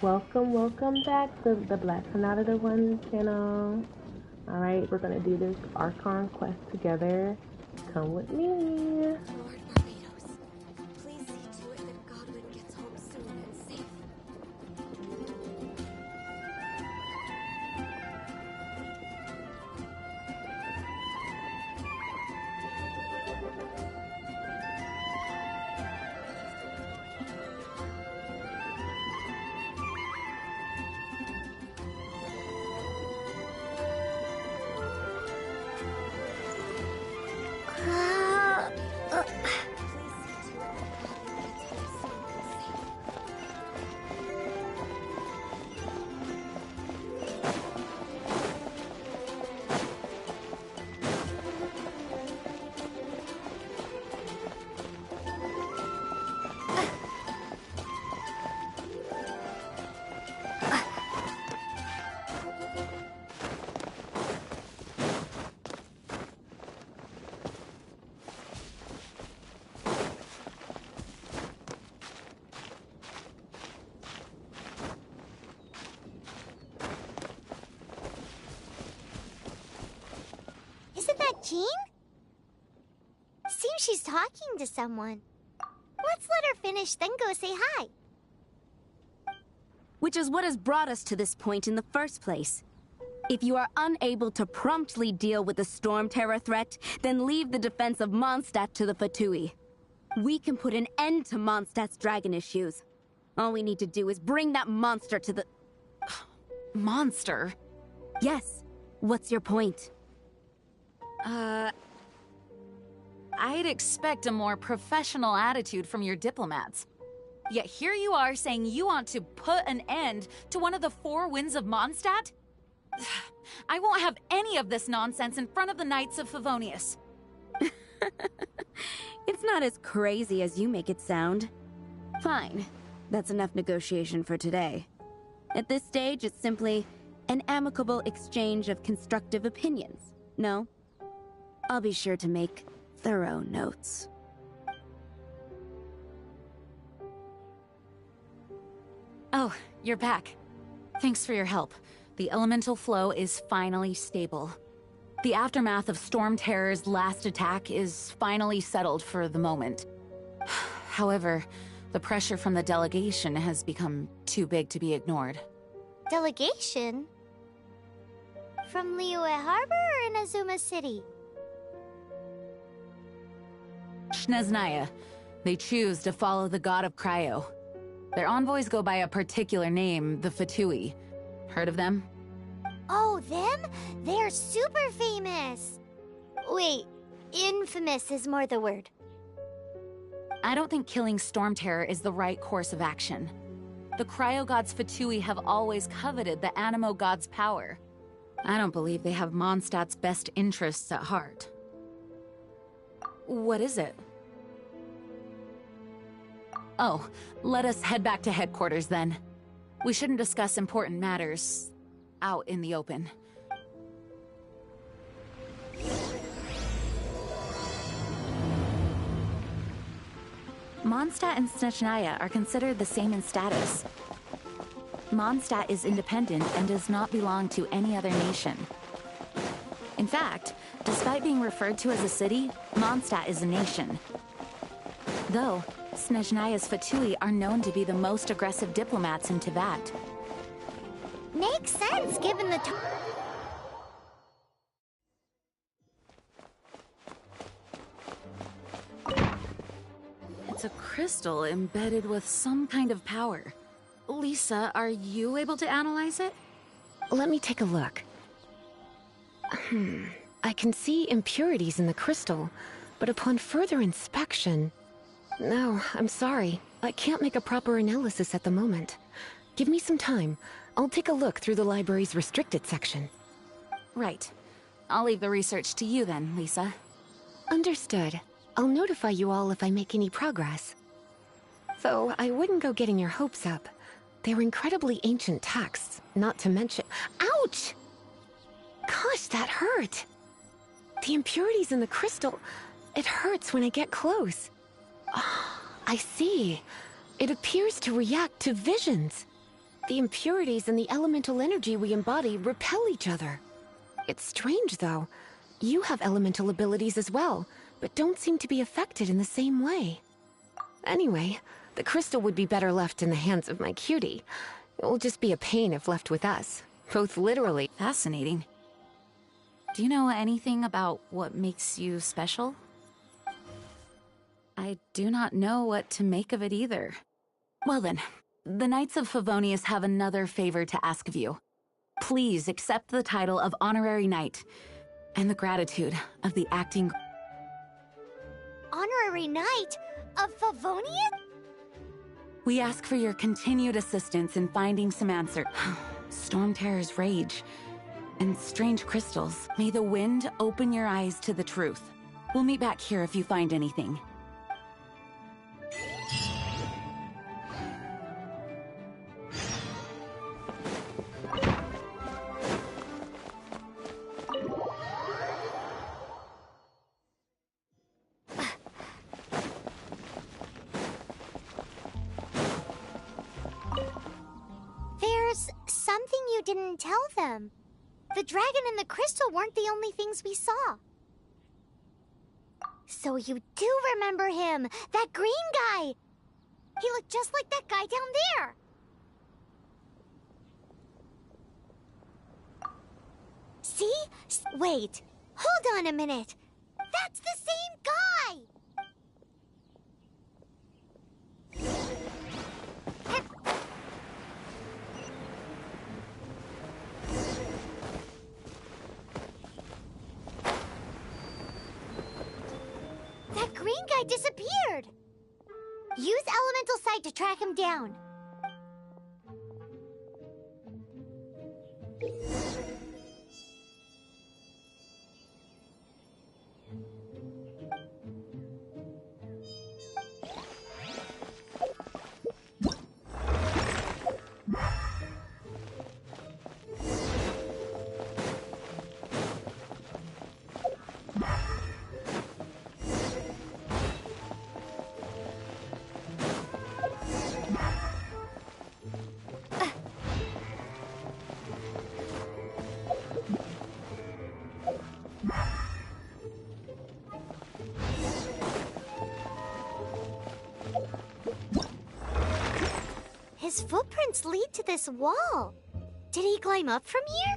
Welcome back to the Black Canada One channel. Alright, we're gonna do this Archon quest together. Come with me. Lord Barbados, please see to it that Godwin gets home soon and safe. Isn't that Jean? Seems she's talking to someone. Let's let her finish, then go say hi. Which is what has brought us to this point in the first place. If you are unable to promptly deal with the storm terror threat, then leave the defense of Mondstadt to the Fatui. We can put an end to Mondstadt's dragon issues. All we need to do is bring that monster to the... Monster? Yes. What's your point? I'd expect a more professional attitude from your diplomats. Yet here you are saying you want to put an end to one of the four winds of Mondstadt? I won't have any of this nonsense in front of the Knights of Favonius. It's not as crazy as you make it sound. Fine. That's enough negotiation for today. At this stage, it's simply an amicable exchange of constructive opinions. No? I'll be sure to make thorough notes. Oh, you're back. Thanks for your help. The elemental flow is finally stable. The aftermath of Storm Terror's last attack is finally settled for the moment. However, the pressure from the delegation has become too big to be ignored. Delegation? From Liyue Harbor or Inazuma City? Snezhnaya. They choose to follow the god of Cryo. Their envoys go by a particular name, the Fatui. Heard of them? Oh, them? They're super famous! Wait, infamous is more the word. I don't think killing Storm Terror is the right course of action. The Cryo God's Fatui have always coveted the Animo God's power. I don't believe they have Mondstadt's best interests at heart. What is it? Oh, let us head back to headquarters then. We shouldn't discuss important matters out in the open. Mondstadt and Snezhnaya are considered the same in status. Mondstadt is independent and does not belong to any other nation. In fact, despite being referred to as a city, Mondstadt is a nation. Though, Snezhnaya's Fatui are known to be the most aggressive diplomats in Teyvat. Makes sense given the It's a crystal embedded with some kind of power. Lisa, are you able to analyze it? Let me take a look. I can see impurities in the crystal, but upon further inspection... No, I'm sorry. I can't make a proper analysis at the moment. Give me some time. I'll take a look through the library's restricted section. Right. I'll leave the research to you then, Lisa. Understood. I'll notify you all if I make any progress. Though I wouldn't go getting your hopes up. They're incredibly ancient texts, not to mention... Ouch! Gosh, that hurt! The impurities in the crystal... It hurts when I get close. I see. It appears to react to visions. The impurities and the elemental energy we embody repel each other. It's strange, though. You have elemental abilities as well, but don't seem to be affected in the same way. Anyway, the crystal would be better left in the hands of my cutie. It will just be a pain if left with us, both literally. Fascinating. Do you know anything about what makes you special? I do not know what to make of it either. Well then, the Knights of Favonius have another favor to ask of you. Please accept the title of Honorary Knight, and the gratitude of the acting... Honorary Knight of Favonius? We ask for your continued assistance in finding some answer. Storm Terror's rage, and strange crystals. May the wind open your eyes to the truth. We'll meet back here if you find anything. There's something you didn't tell them. The dragon and the crystal weren't the only things we saw. So you do remember him, that green guy. He looked just like that guy down there. See? Wait, hold on a minute. That's the same guy! That green guy disappeared! Use Elemental Sight to track him down. His footprints lead to this wall. Did he climb up from here?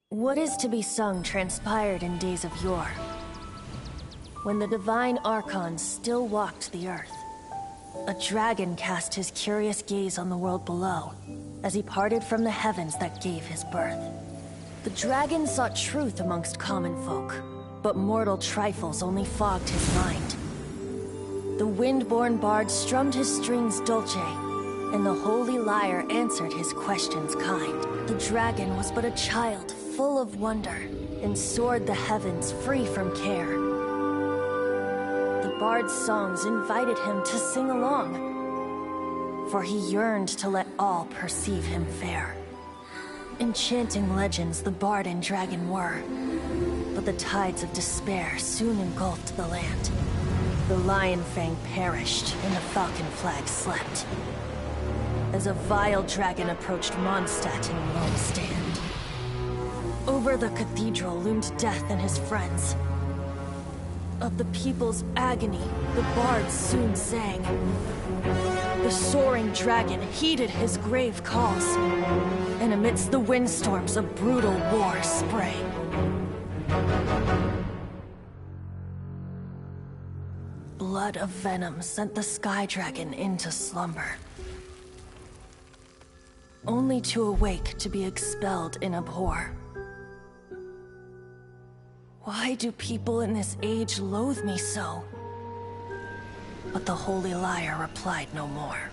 What is to be sung transpired in days of yore, when the divine archons still walked the earth. A dragon cast his curious gaze on the world below, as he parted from the heavens that gave his birth. The dragon sought truth amongst common folk, but mortal trifles only fogged his mind. The wind-born bard strummed his strings dulce, and the holy lyre answered his questions kind. The dragon was but a child, full of wonder, and soared the heavens free from care. The bard's songs invited him to sing along, for he yearned to let all perceive him fair. Enchanting legends the bard and dragon were, but the tides of despair soon engulfed the land. The Lion Fang perished, and the Falcon Flag slept. As a vile dragon approached Mondstadt in lone stand. Over the cathedral loomed Death and his friends. Of the people's agony, the bards soon sang. The soaring dragon heeded his grave calls, and amidst the windstorms a brutal war sprang. Blood of venom sent the sky dragon into slumber, only to awake to be expelled in abhor. Why do people in this age loathe me so? But the Holy Liar replied no more.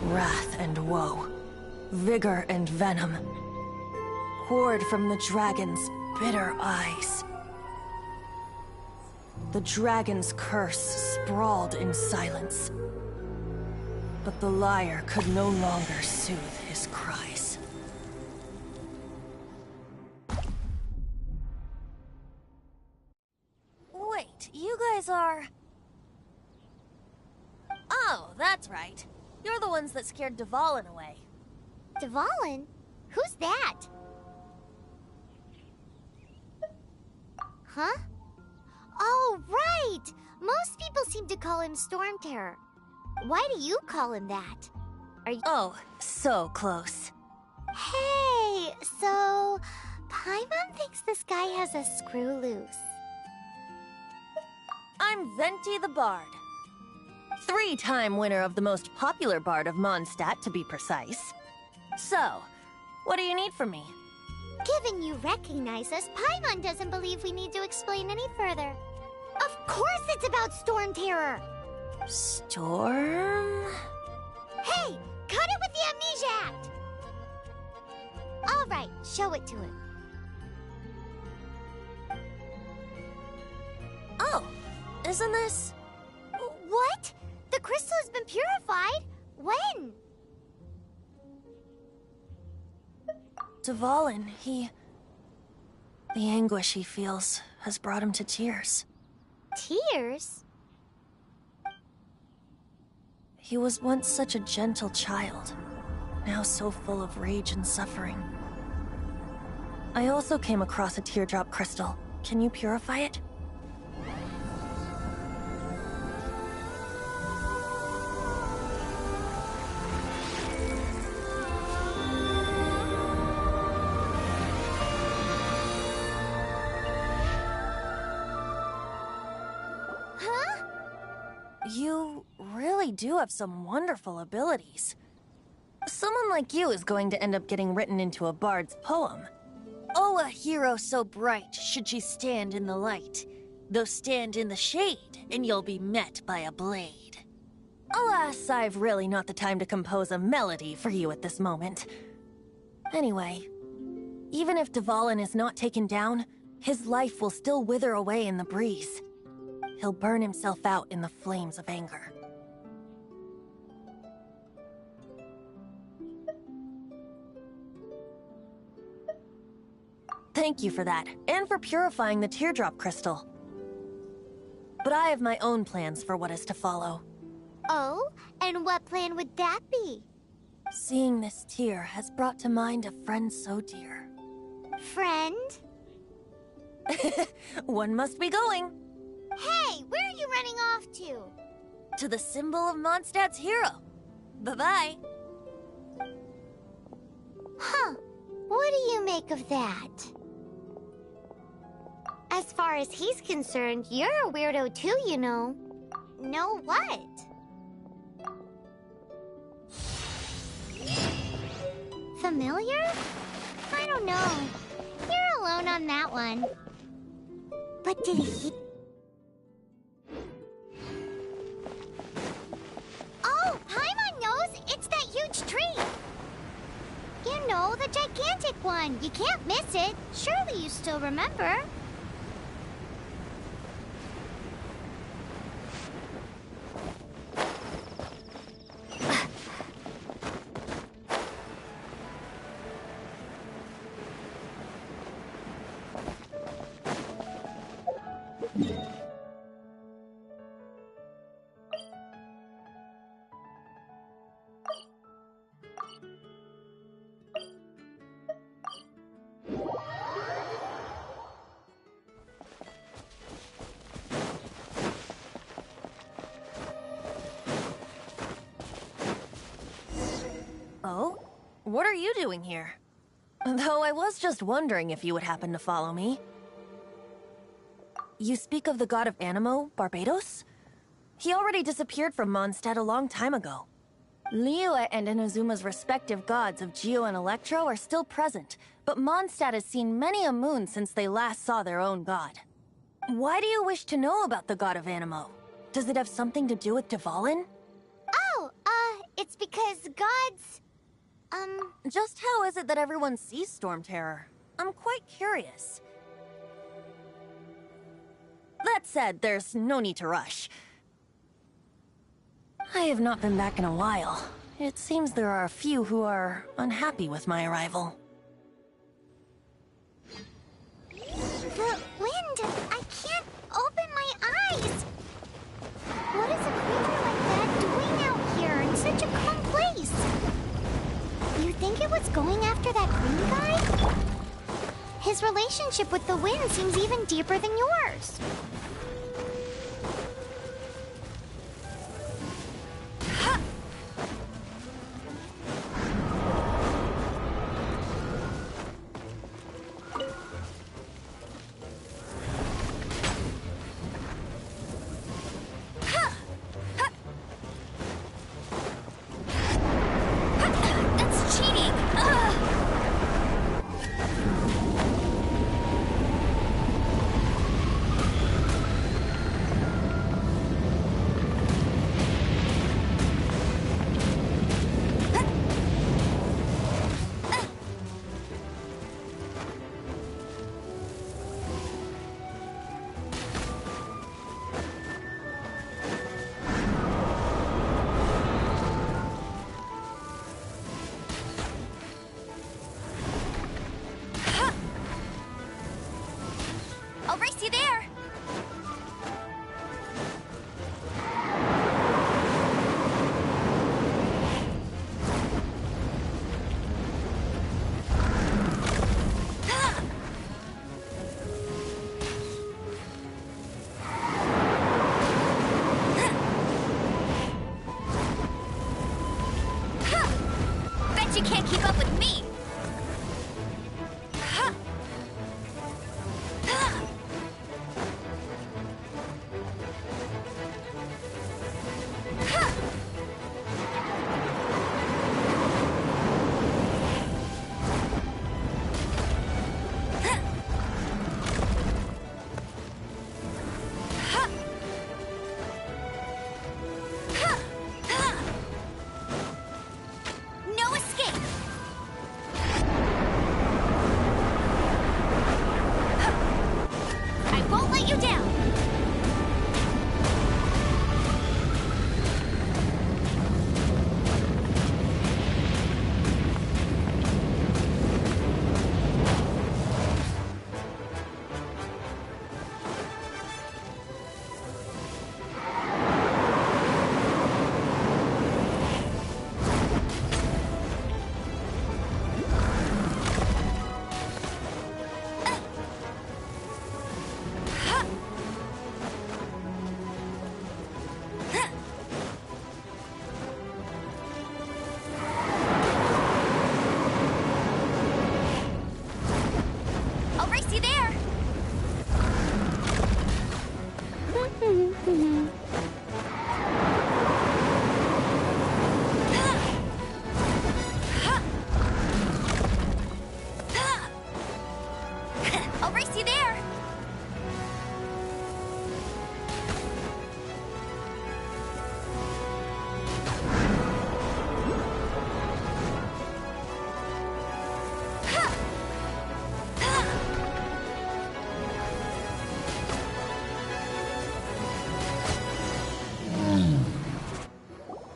Wrath and woe, vigor and venom, poured from the dragon's bitter eyes. The dragon's curse sprawled in silence, but the liar could no longer soothe his cries. Wait, you guys are... Oh, that's right. You're the ones that scared Dvalin away. Dvalin? Who's that? Huh? Oh, right! Most people seem to call him Storm Terror. Why do you call him that? Are you... Oh, so close. Hey, so... Paimon thinks this guy has a screw loose. I'm Venti the Bard. 3-time winner of the most popular bard of Mondstadt, to be precise. So, what do you need from me? Given you recognize us, Paimon doesn't believe we need to explain any further. Of course it's about Storm Terror! Storm? Hey! Cut it with the Amnesia Act! Alright, show it to him. Oh, isn't this... What? The crystal has been purified? When? Dvalin, the anguish he feels has brought him to tears. Tears? He was once such a gentle child, now so full of rage and suffering. I also came across a teardrop crystal. Can you purify it? You really do have some wonderful abilities. Someone like you is going to end up getting written into a bard's poem. Oh, a hero so bright should she stand in the light. Though stand in the shade, and you'll be met by a blade. Alas, I've really not the time to compose a melody for you at this moment. Anyway, even if Dvalin is not taken down, his life will still wither away in the breeze. He'll burn himself out in the flames of anger. Thank you for that, and for purifying the teardrop crystal. But I have my own plans for what is to follow. Oh, and what plan would that be? Seeing this tear has brought to mind a friend so dear. Friend? One must be going. Hey, where are you running off to? To the symbol of Mondstadt's hero. Bye-bye. Huh. What do you make of that? As far as he's concerned, you're a weirdo too, you know. Know what? Familiar? I don't know. You're alone on that one. But did he... Oh, Paimon knows! It's that huge tree! You know, the gigantic one. You can't miss it. Surely you still remember. What are you doing here? Though I was just wondering if you would happen to follow me. You speak of the god of Animo, Barbados? He already disappeared from Mondstadt a long time ago. Liyue and Inazuma's respective gods of Geo and Electro are still present, but Mondstadt has seen many a moon since they last saw their own god. Why do you wish to know about the god of Animo? Does it have something to do with Dvalin? Oh, it's because gods... Just how is it that everyone sees Storm Terror? I'm quite curious. That said, there's no need to rush. I have not been back in a while. It seems there are a few who are unhappy with my arrival. The wind! I can't open my eyes! What is a creature like that doing out here in such a calm place? You think it was going after that green guy? His relationship with the wind seems even deeper than yours. I'll race you there! Bet you can't keep up with me! No escape! I won't let you down! I'll race you there! I'll race you there!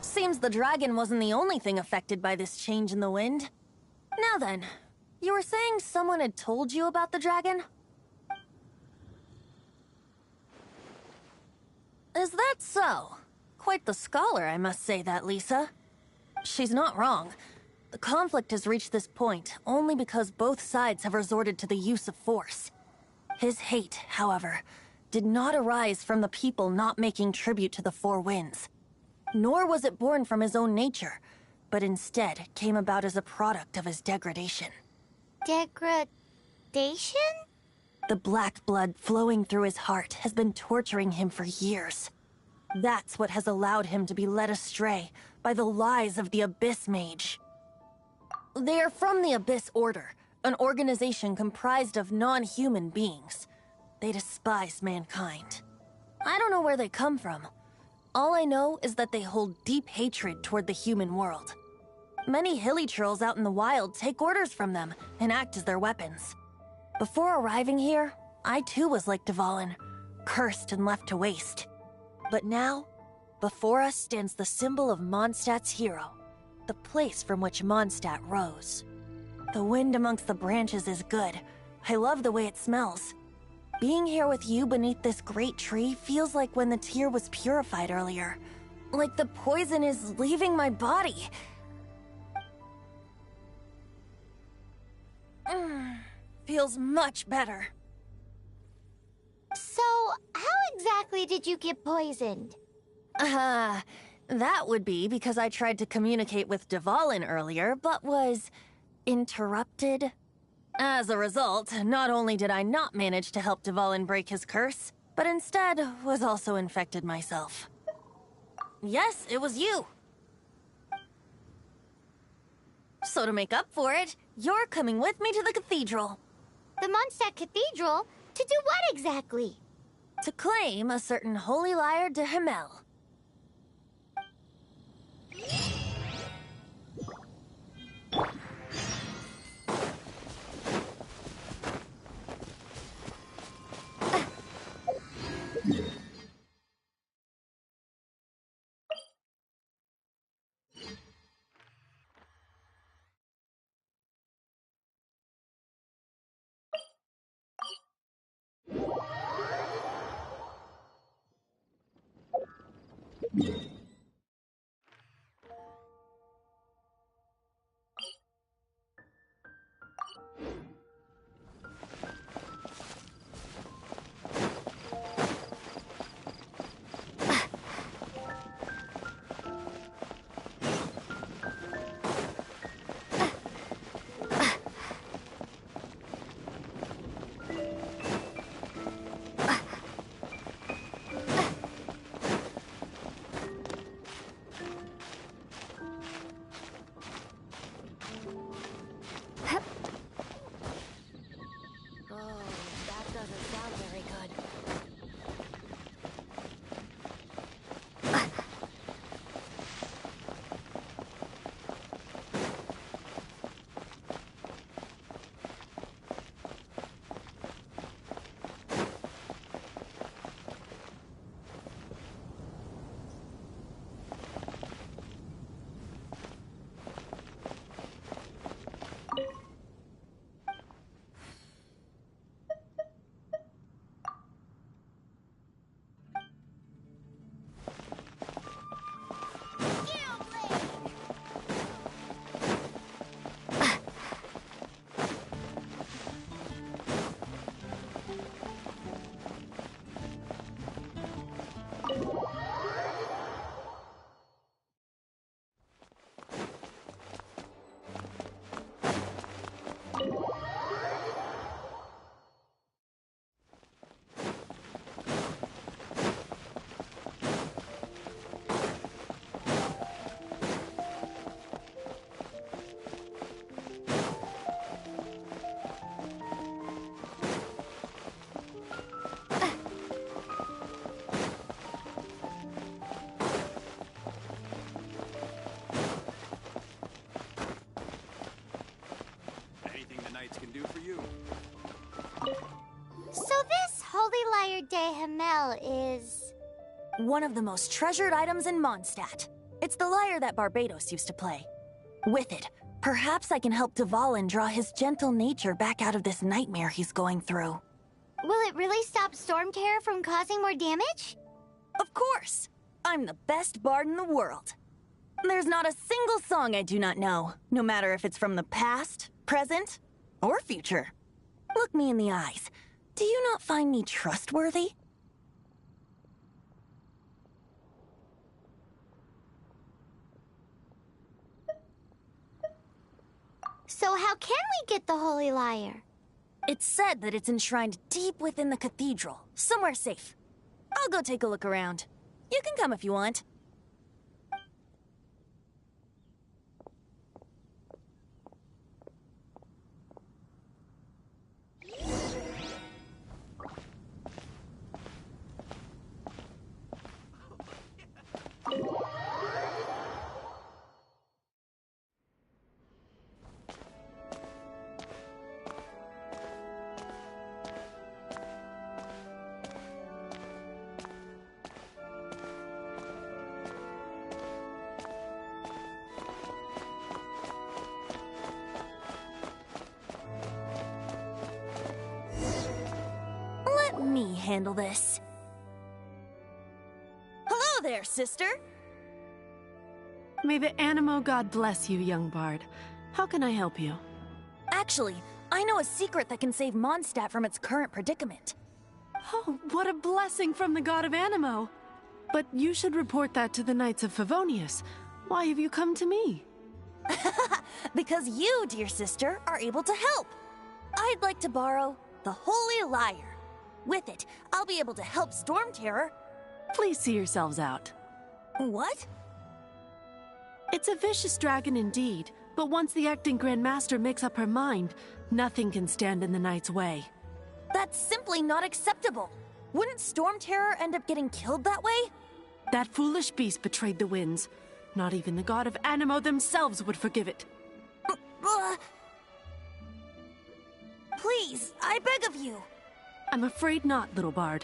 Seems the dragon wasn't the only thing affected by this change in the wind. Now then, you were saying someone had told you about the dragon? Is that so? Quite the scholar, I must say that, Lisa. She's not wrong. The conflict has reached this point only because both sides have resorted to the use of force. His hate, however, did not arise from the people not making tribute to the Four Winds. Nor was it born from his own nature, but instead came about as a product of his degradation. Degradation? The black blood flowing through his heart has been torturing him for years. That's what has allowed him to be led astray by the lies of the Abyss Mage. They are from the Abyss Order, an organization comprised of non-human beings. They despise mankind. I don't know where they come from. All I know is that they hold deep hatred toward the human world. Many hilly trolls out in the wild take orders from them and act as their weapons. Before arriving here, I too was like Dvalin, cursed and left to waste. But now, before us stands the symbol of Mondstadt's hero, the place from which Mondstadt rose. The wind amongst the branches is good. I love the way it smells. Being here with you beneath this great tree feels like when the tear was purified earlier. Like the poison is leaving my body. Feels much better. So, how exactly did you get poisoned? That would be because I tried to communicate with Dvalin earlier, but was interrupted. As a result, not only did I not manage to help Dvalin break his curse, but instead was also infected myself. Yes, it was you. So to make up for it, you're coming with me to the cathedral. The Mondstadt Cathedral? To do what exactly? To claim a certain holy lyre de Himmel. can do for you. So this Holy Lyre de Himmel is... one of the most treasured items in Mondstadt. It's the lyre that Barbados used to play. With it, perhaps I can help Dvalin draw his gentle nature back out of this nightmare he's going through. Will it really stop Storm Terror from causing more damage? Of course! I'm the best bard in the world. There's not a single song I do not know, no matter if it's from the past, present, or future. Look me in the eyes. Do you not find me trustworthy? So how can we get the Holy Lyre? It's said that it's enshrined deep within the cathedral, somewhere safe. I'll go take a look around. You can come if you want. Let me handle this. Hello there, sister. May the Animo God bless you, young bard. How can I help you? Actually, I know a secret that can save Mondstadt from its current predicament. Oh, what a blessing from the god of Animo! But you should report that to the Knights of Favonius. Why have you come to me? Because you, dear sister, are able to help. I'd like to borrow the Holy Lyre. With it, I'll be able to help Storm Terror. Please see yourselves out. What? It's a vicious dragon indeed, but once the acting Grand Master makes up her mind, nothing can stand in the Knight's way. That's simply not acceptable. Wouldn't Storm Terror end up getting killed that way? That foolish beast betrayed the winds. Not even the god of Animo themselves would forgive it. Please, I beg of you. I'm afraid not, little bard.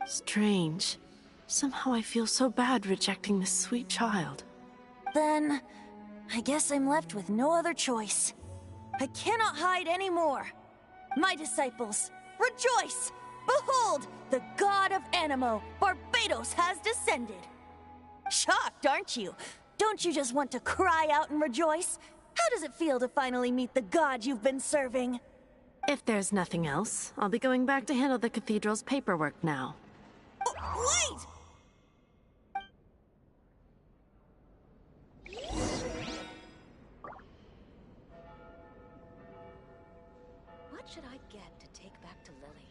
Strange. Somehow I feel so bad rejecting this sweet child. Then, I guess I'm left with no other choice. I cannot hide anymore. My disciples, rejoice! Behold, the god of Animo, Barbados, has descended. Shocked, aren't you? Don't you just want to cry out and rejoice? How does it feel to finally meet the god you've been serving? If there's nothing else, I'll be going back to handle the cathedral's paperwork now. Wait! What should I get to take back to Lily?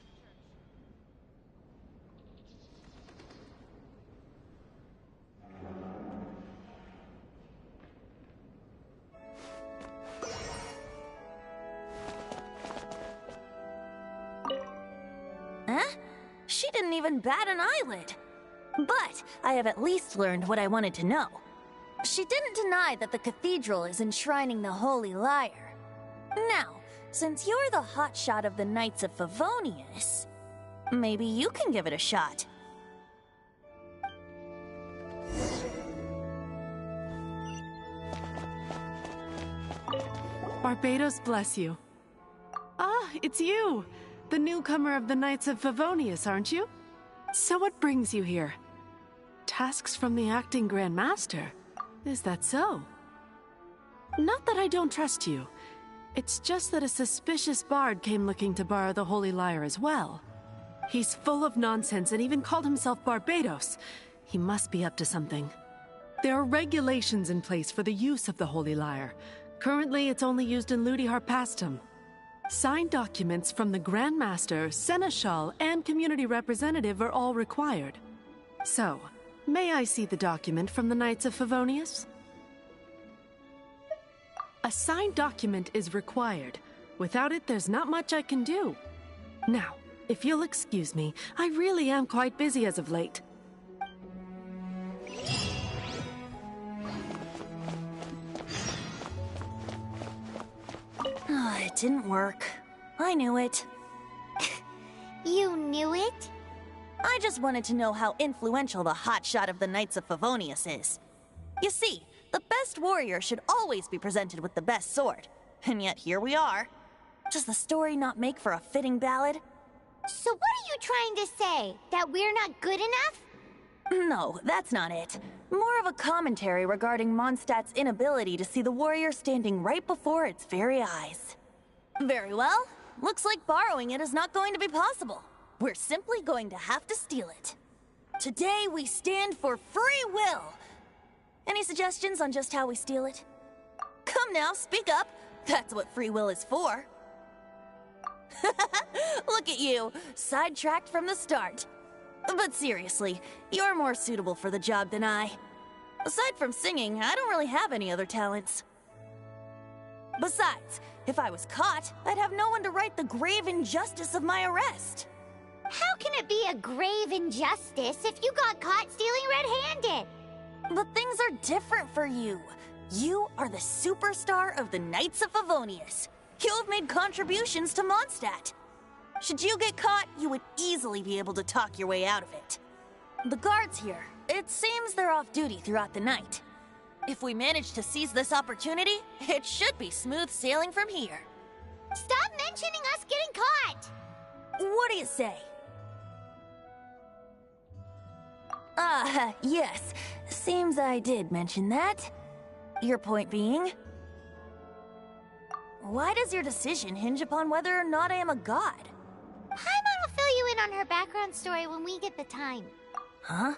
Huh? She didn't even bat an eyelid. But I have at least learned what I wanted to know. She didn't deny that the cathedral is enshrining the Holy Lyre. Now, since you're the hotshot of the Knights of Favonius, maybe you can give it a shot. Barbados bless you. Ah, it's you! The newcomer of the Knights of Favonius, aren't you? So what brings you here? Tasks from the acting Grand Master? Is that so? Not that I don't trust you. It's just that a suspicious bard came looking to borrow the Holy Lyre as well. He's full of nonsense and even called himself Barbados. He must be up to something. There are regulations in place for the use of the Holy Lyre. Currently, it's only used in Ludi Harpastum. Signed documents from the Grand Master, Seneschal, and Community Representative are all required. So, may I see the document from the Knights of Favonius? A signed document is required. Without it, there's not much I can do. Now, if you'll excuse me, I really am quite busy as of late. It didn't work. I knew it. You knew it? I just wanted to know how influential the hotshot of the Knights of Favonius is. You see, the best warrior should always be presented with the best sword. And yet here we are. Does the story not make for a fitting ballad? So what are you trying to say? That we're not good enough? No, that's not it. More of a commentary regarding Mondstadt's inability to see the warrior standing right before its very eyes. Very well. Looks like borrowing it is not going to be possible. We're simply going to have to steal it. Today we stand for free will. Any suggestions on just how we steal it? Come now, speak up. That's what free will is for. Look at you, sidetracked from the start. But seriously, you're more suitable for the job than I. Aside from singing, I don't really have any other talents. Besides, if I was caught, I'd have no one to right the grave injustice of my arrest. How can it be a grave injustice if you got caught stealing red-handed? But things are different for you. You are the superstar of the Knights of Favonius. You have made contributions to Mondstadt. Should you get caught, you would easily be able to talk your way out of it. The guards here, it seems they're off duty throughout the night. If we manage to seize this opportunity, it should be smooth sailing from here. Stop mentioning us getting caught! What do you say? Yes. Seems I did mention that. Your point being? Why does your decision hinge upon whether or not I am a god? Paimon will fill you in on her background story when we get the time. Huh?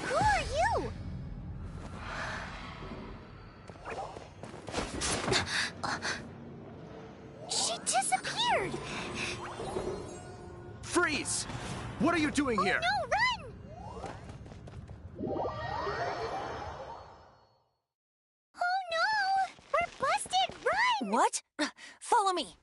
Who are you? She disappeared! Freeze! What are you doing here? No, run! Oh no! We're busted! Run! What? Follow me.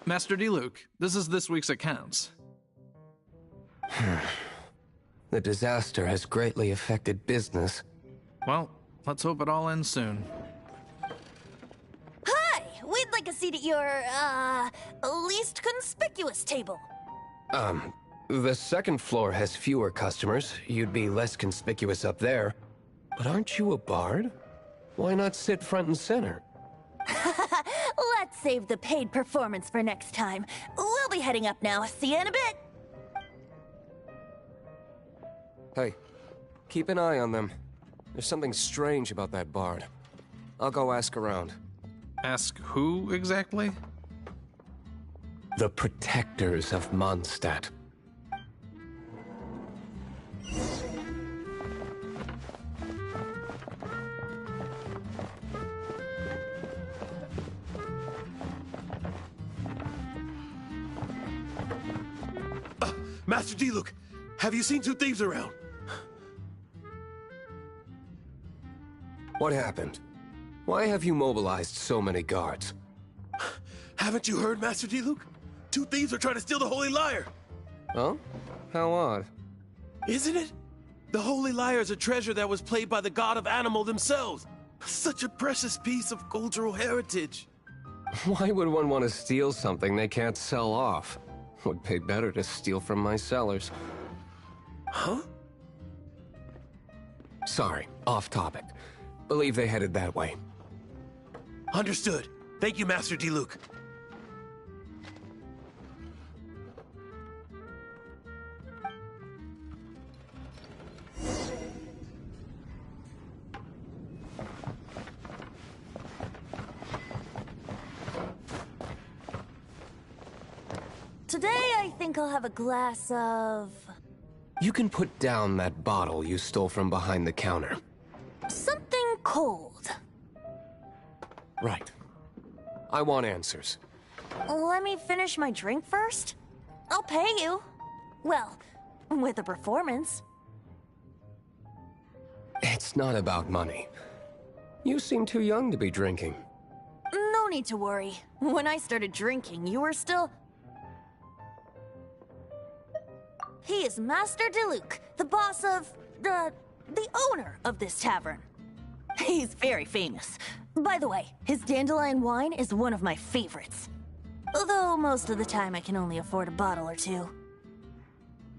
Master Diluc, this is this week's accounts. The disaster has greatly affected business. Well, let's hope it all ends soon. Hi! We'd like a seat at your, least conspicuous table. The second floor has fewer customers. You'd be less conspicuous up there. But aren't you a bard? Why not sit front and center? Let's save the paid performance for next time. We'll be heading up now. See you in a bit. Hey, keep an eye on them. There's something strange about that bard. I'll go ask around. Ask who exactly? The protectors of Mondstadt. Master Diluc, have you seen two thieves around? What happened? Why have you mobilized so many guards? Haven't you heard, Master Diluc? Two thieves are trying to steal the Holy Lyre. Huh? How odd. Isn't it? The Holy Lyre is a treasure that was played by the god of animal themselves. Such a precious piece of cultural heritage. Why would one want to steal something they can't sell off? Would pay better to steal from my sellers. Huh? Sorry, off topic. Believe they headed that way. Understood. Thank you, Master Diluc. Today, I think I'll have a glass of... You can put down that bottle you stole from behind the counter. something cold. Right. I want answers. Let me finish my drink first. I'll pay you. Well, with a performance. It's not about money. You seem too young to be drinking. No need to worry. When I started drinking, you were still... He is Master Diluc, the boss of... the owner of this tavern. He's very famous. By the way, his dandelion wine is one of my favorites. Although most of the time I can only afford a bottle or two.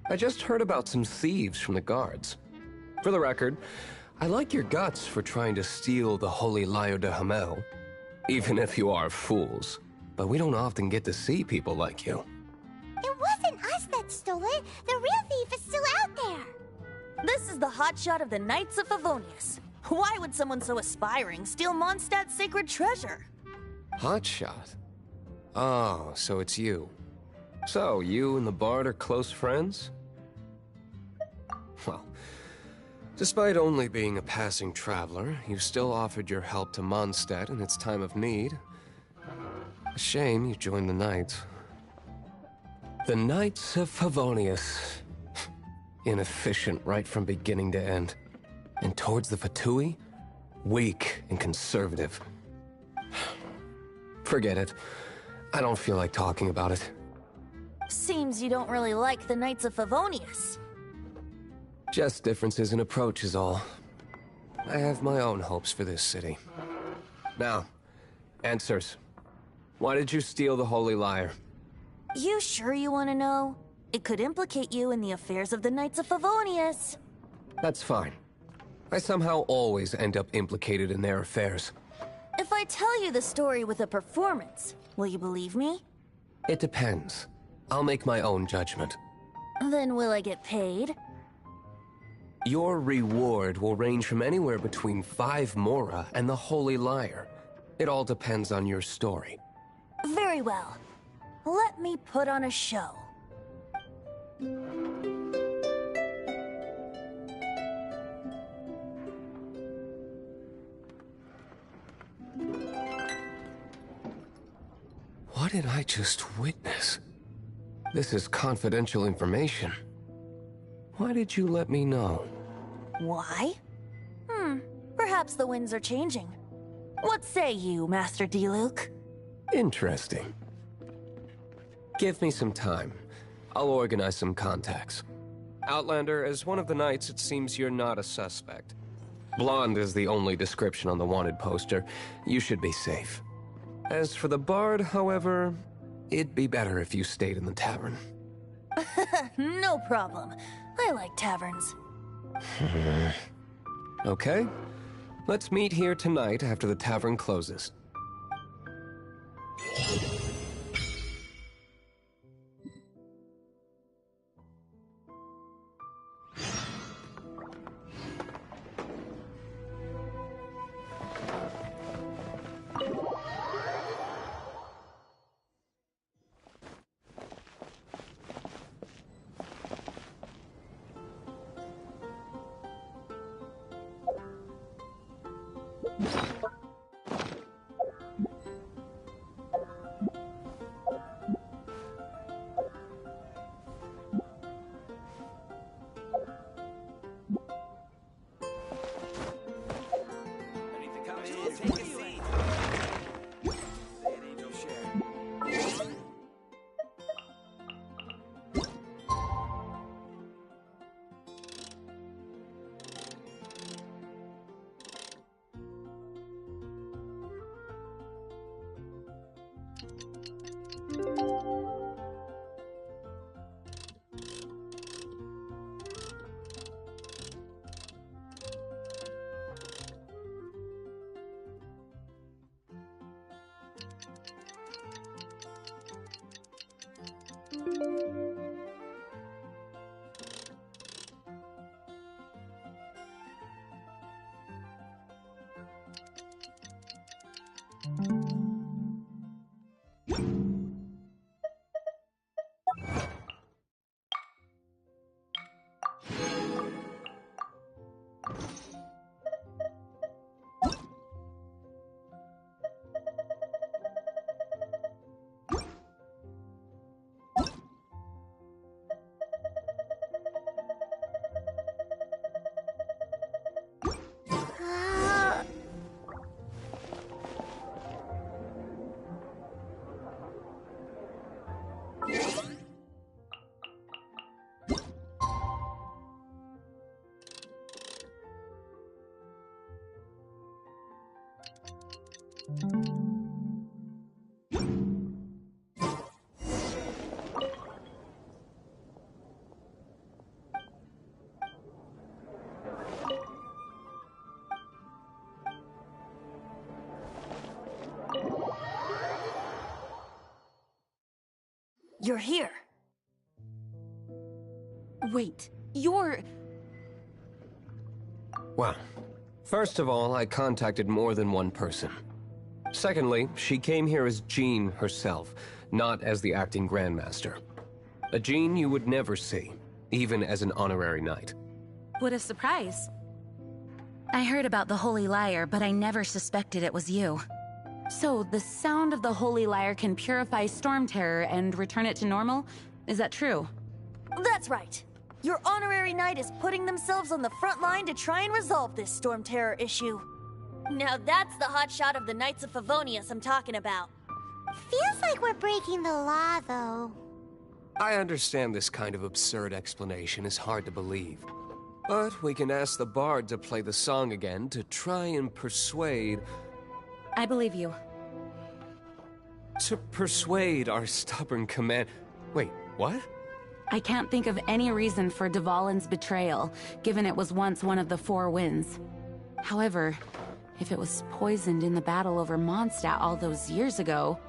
I just heard about some thieves from the guards. For the record, I like your guts for trying to steal the Holy Lyre de Hamel. Even if you are fools. But we don't often get to see people like you. It wasn't us that stole it. The real thief is still out there. This is the hotshot of the Knights of Favonius. Why would someone so aspiring steal Mondstadt's sacred treasure? Hotshot? Oh, so it's you. So, you and the Bard are close friends? Well, despite only being a passing traveler, you still offered your help to Mondstadt in its time of need. A shame you joined the Knights. The Knights of Favonius. Inefficient right from beginning to end. And towards the Fatui, weak and conservative. Forget it. I don't feel like talking about it. Seems you don't really like the Knights of Favonius. Just differences in approach is all. I have my own hopes for this city. Now, answers. Why did you steal the Holy Lyre? You sure you want to know? It could implicate you in the affairs of the Knights of Favonius. That's fine. I somehow always end up implicated in their affairs. If I tell you the story with a performance, will you believe me? It depends. I'll make my own judgment. Then will I get paid? Your reward will range from anywhere between 5 Mora and the Holy Lyre. It all depends on your story. Very well. Let me put on a show. What did I just witness? This is confidential information. Why did you let me know? Why? Perhaps the winds are changing. What say you, Master Diluc? Interesting. Give me some time. I'll organize some contacts. Outlander, as one of the Knights, it seems you're not a suspect. Blonde is the only description on the wanted poster. You should be safe. As for the Bard, however, it'd be better if you stayed in the tavern. No problem. I like taverns. Okay. Let's meet here tonight after the tavern closes. You're here. Wait, you're... Well, first of all, I contacted more than one person. Secondly, she came here as Jean herself, not as the acting Grandmaster. A Jean you would never see, even as an honorary knight. What a surprise. I heard about the Holy Lyre, but I never suspected it was you. So, the sound of the Holy Lyre can purify Storm Terror and return it to normal? Is that true? That's right. Your honorary knight is putting themselves on the front line to try and resolve this Storm Terror issue. Now that's the hotshot of the Knights of Favonius I'm talking about. Feels like we're breaking the law, though. I understand this kind of absurd explanation is hard to believe. But we can ask the bard to play the song again to try and persuade... I believe you. To persuade our stubborn command... Wait, what? I can't think of any reason for Dvalin's betrayal, given it was once one of the Four Winds. However, if it was poisoned in the battle over Mondstadt all those years ago,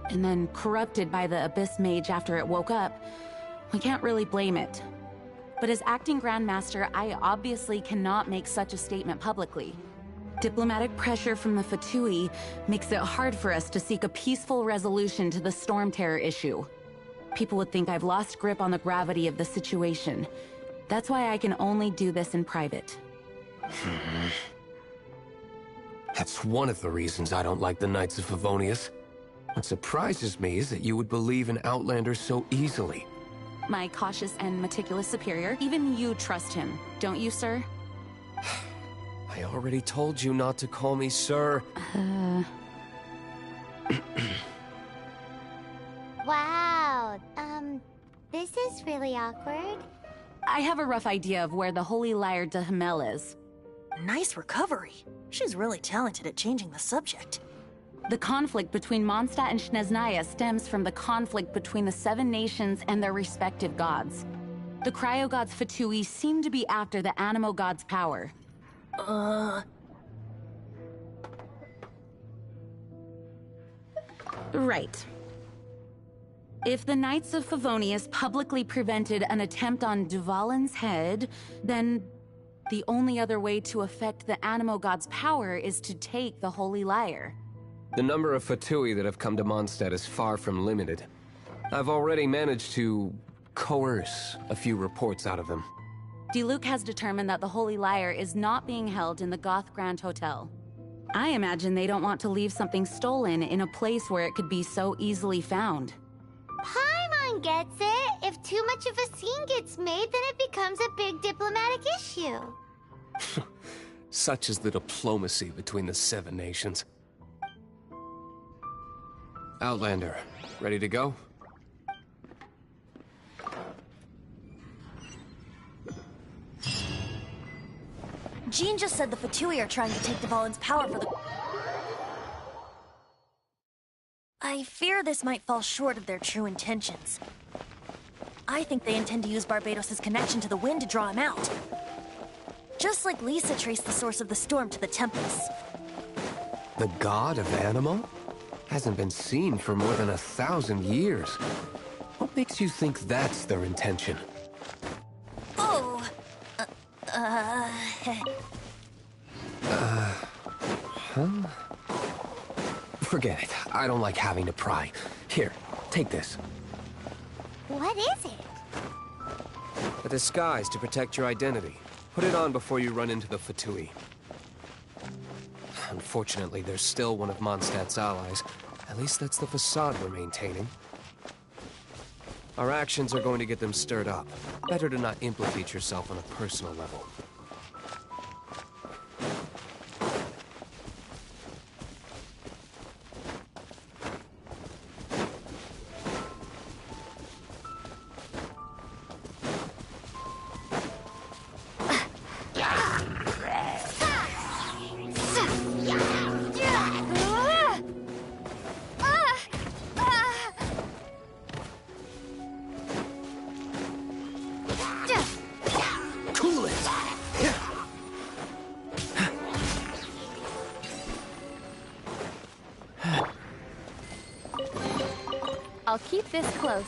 and then corrupted by the Abyss Mage after it woke up, we can't really blame it. But as acting Grand Master, I obviously cannot make such a statement publicly. Diplomatic pressure from the Fatui makes it hard for us to seek a peaceful resolution to the Storm Terror issue. People would think I've lost grip on the gravity of the situation. That's why I can only do this in private. That's one of the reasons I don't like the Knights of Favonius. What surprises me is that you would believe in Outlander so easily. My cautious and meticulous superior, even you trust him, don't you, sir? I already told you not to call me sir. Wow, this is really awkward. I have a rough idea of where the Holy Lyre de Hamel is. Nice recovery. She's really talented at changing the subject. The conflict between Mondstadt and Snezhnaya stems from the conflict between the Seven Nations and their respective gods. The Cryo-Gods Fatui seem to be after the Animo God's power. Right. If the Knights of Favonius publicly prevented an attempt on Dvalin's head, then the only other way to affect the Animo God's power is to take the Holy Lyre. The number of Fatui that have come to Mondstadt is far from limited. I've already managed to coerce a few reports out of them. Diluc has determined that the Holy Lyre is not being held in the Goth Grand Hotel. I imagine they don't want to leave something stolen in a place where it could be so easily found. Paimon gets it. If too much of a scene gets made, then it becomes a big diplomatic issue. Such is the diplomacy between the Seven Nations. Outlander, ready to go? Jean just said the Fatui are trying to take Dvalin's power for the... I fear this might fall short of their true intentions. I think they intend to use Barbados' connection to the wind to draw him out. Just like Lisa traced the source of the storm to the temples. The god of Animo? Hasn't been seen for more than 1,000 years. What makes you think that's their intention? Oh... Huh? Forget it. I don't like having to pry. Here, take this. What is it? A disguise to protect your identity. Put it on before you run into the Fatui. Unfortunately, there's still one of Mondstadt's allies. At least that's the facade we're maintaining. Our actions are going to get them stirred up. Better to not implicate yourself on a personal level. I'll keep this close.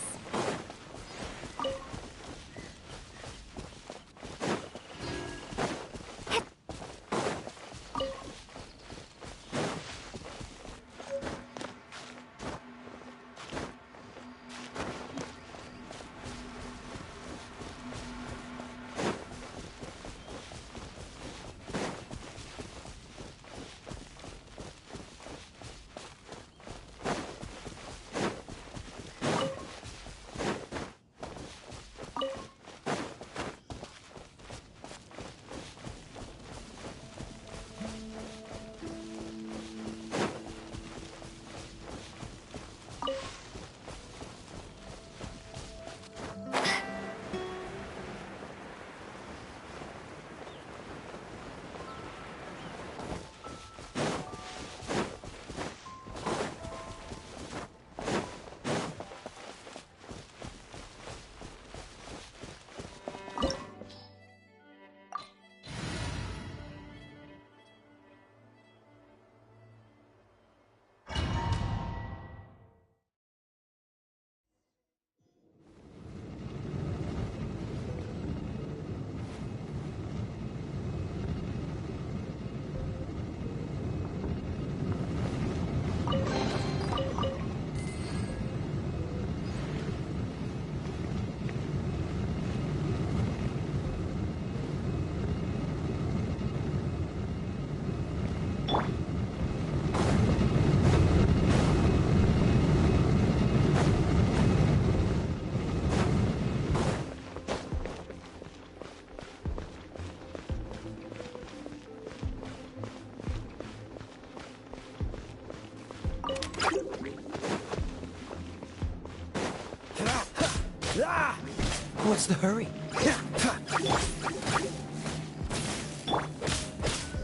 What's the hurry?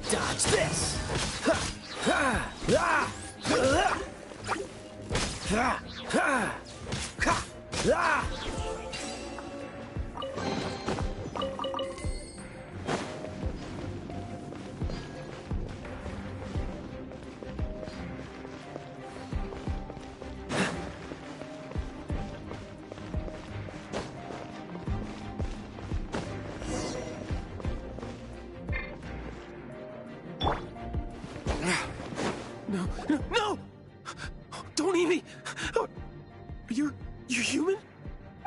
Dodge this! No! Don't eat me! You're human?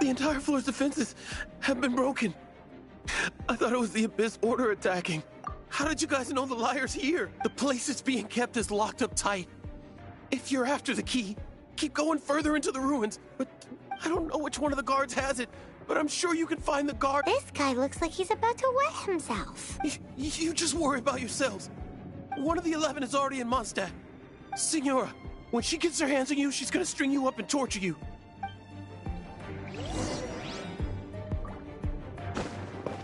The entire floor's defenses have been broken. I thought it was the Abyss Order attacking. How did you guys know the liar's here? The place it's being kept is locked up tight. If you're after the key, keep going further into the ruins. But I don't know which one of the guards has it, but I'm sure you can find the guard. This guy looks like he's about to wet himself. You just worry about yourselves. One of the 11 is already in Mondstadt. Signora, when she gets her hands on you, she's gonna string you up and torture you.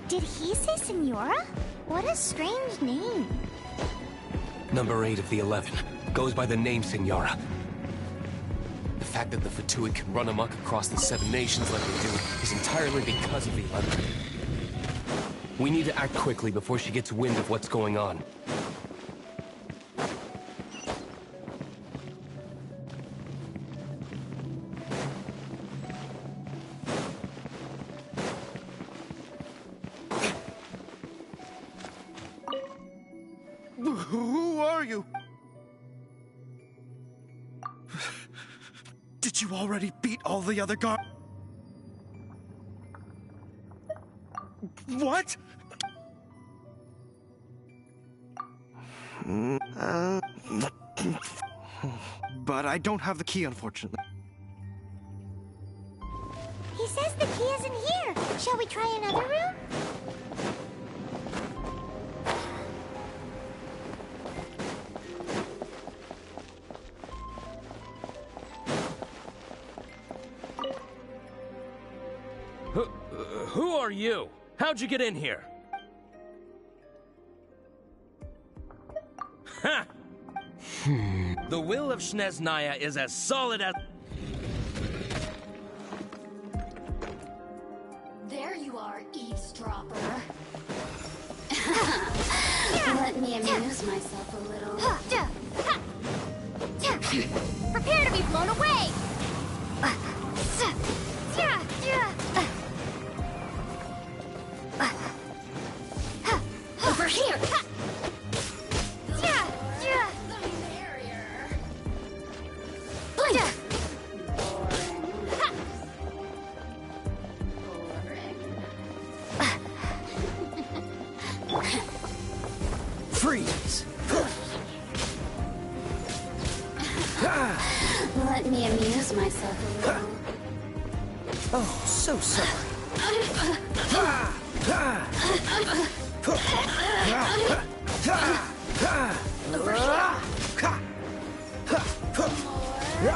Did he say Senora? What a strange name. Number 8 of the 11 goes by the name Signora. The fact that the Fatui can run amok across the 7 nations like they do is entirely because of the 11. We need to act quickly before she gets wind of what's going on. Who are you? Did you already beat all the other guards? What? But I don't have the key, unfortunately. He says the key isn't here. Shall we try another room? Who are you? How'd you get in here? Ha! The will of Shneznaya is as solid as... There you are, eavesdropper. Let me amuse myself a little. Prepare to be blown away! Over here! Freeze! Let me amuse myself a little. Oh, so sorry. Over here. The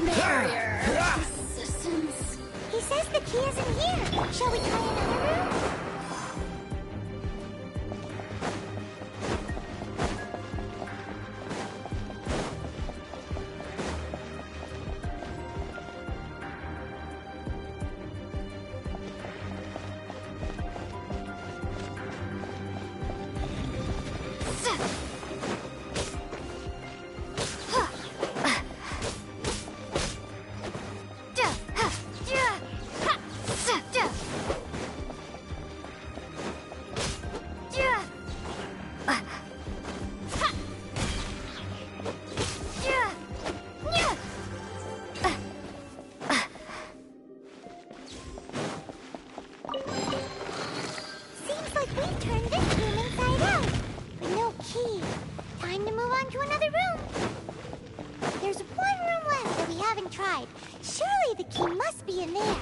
merrier. Assistance. He says the key isn't here. Shall we try another room? Seems like we've turned this room inside out. With no key. Time to move on to another room. There's one room left that we haven't tried. Surely the key must be in there.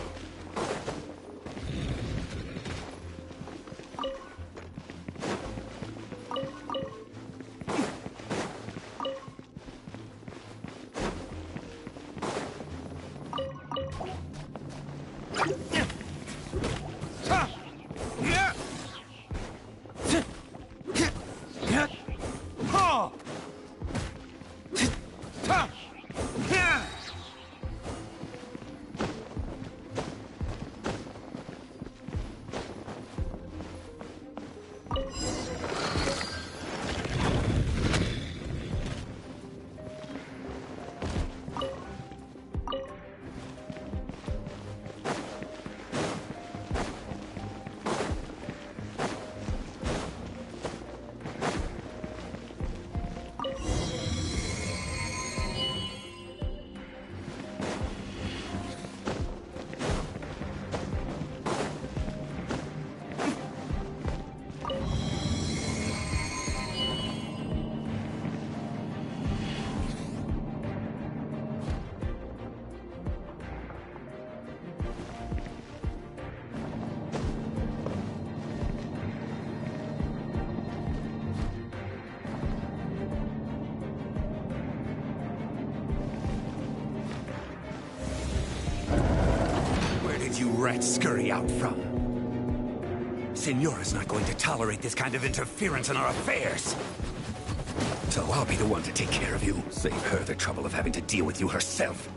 rats scurry out from. Senora's not going to tolerate this kind of interference in our affairs. So I'll be the one to take care of you. Save her the trouble of having to deal with you herself.